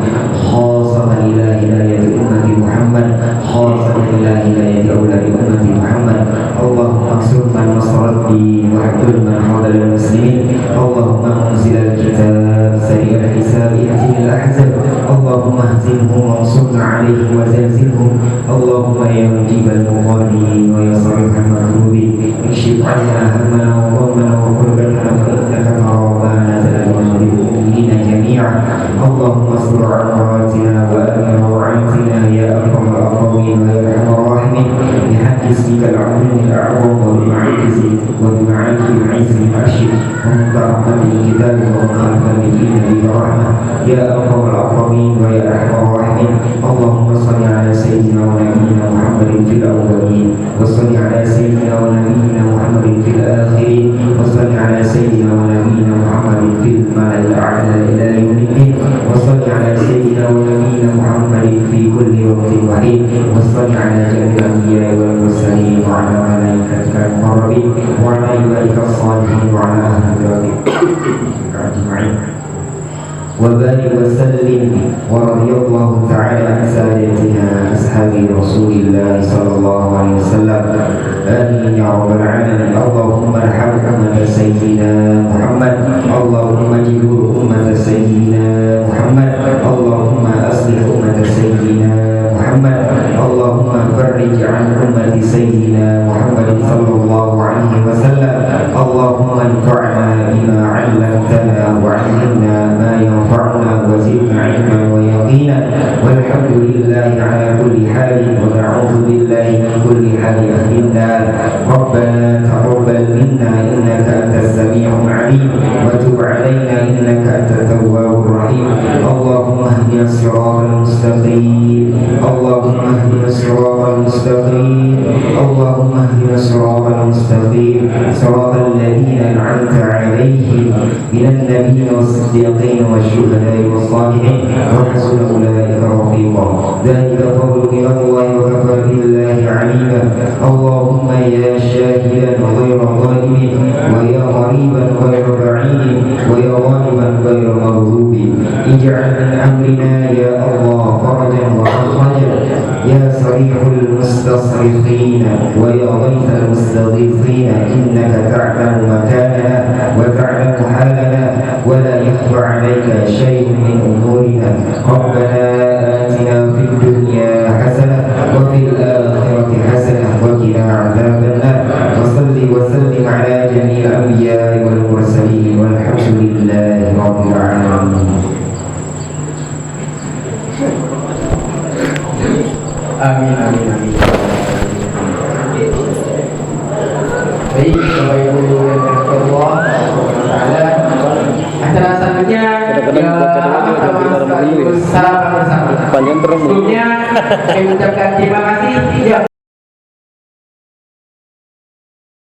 خاصة إلى هداية أمة محمد خاصة إلى هداية أولاد أمة محمد اللهم انصر من نصر الدين واحفظ من خذل المسلمين اللهم انزل الكتاب سريع الحساب اهزم الأحزاب اللهم اهزمهم وانصرنا عليهم وزلزلهم اللهم يا مجيب المضطرين ويا صريح المكروبين اكشف عنا همنا وغمنا وكربتنا فإنك ترى ما نزل بالمؤمنين جميعا اللهم استر عوراتنا وأمن روعاتنا يا أكرم الأكرمين ويا أرحم الراحمين بحق اسمك العظيم الأعظم وبمعاك العز العشر ومن رحمة الكتاب ومن خلف الدين برحمة يا أكرم الأكرمين ويا أرحم الراحمين اللهم صل على سيدنا ونبينا محمد في الأولين وصل على سيدنا ونبينا محمد في الآخرين وصل على سيدنا ونبينا محمد في الملأ الأعلى إلى يوم الدين وصل على سيدنا ونبينا محمد في كل وقت وحين وصل على جميع الأنبياء والمرسلين وعلى ملائكتك المقربين وعلى عبادك الصالحين وعلى أهل بيتك أجمعين وبارك وسلم ورضي الله تعالى عن سادتنا أصحاب رسول الله صلى الله عليه وسلم آمين يا رب العالمين اللهم ارحم أمة سيدنا محمد اللهم اجبر أمة سيدنا محمد اللهم أصلح أمة سيدنا محمد اللهم فرج عن أمة سيدنا محمد صلى الله عليه وسلم اللهم انفعنا بما علمتنا وعلمنا ما ينفعنا وزدنا علما ويقينا والحمد لله على كل حال ونعوذ بالله من كل حال أهل النار ربنا تقبل منا إنك أنت السميع العليم وتب علينا إنك أنت التواب الرحيم اللهم اهدنا الصراط المستقيم اللهم اهدنا الصراط المستقيم اللهم اهدنا الصراط المستقيم صراط الذين أنعمت عليهم من النبيين والصديقين والشهداء والصالحين وحسن أولئك رفيقا ذلك فضل من الله وكفى بالله عليما اللهم يا شاهدا غير ظالم ويا غريبا غير بعيد ويا غالبا غير مغلوب اجعل من أمرنا يا الله فرجا ومخرجا يا صريح المستصرخين ويا ضيف المستضيفين إنك تعلم مكاننا وتعلم حالنا ولا يخفى عليك شيء من أمورنا ربنا آتنا في الدنيا حسنة وفي الآخرة حسنة وقنا عذاب النار وصل وسلم على جميع الأنبياء والمرسلين والحمد لله رب العالمين Amin, amin, amin. Baik, Bapak Ibu yang Allah Taala. Acara selanjutnya salam bersama. Sebelumnya kami ucapkan terima kasih.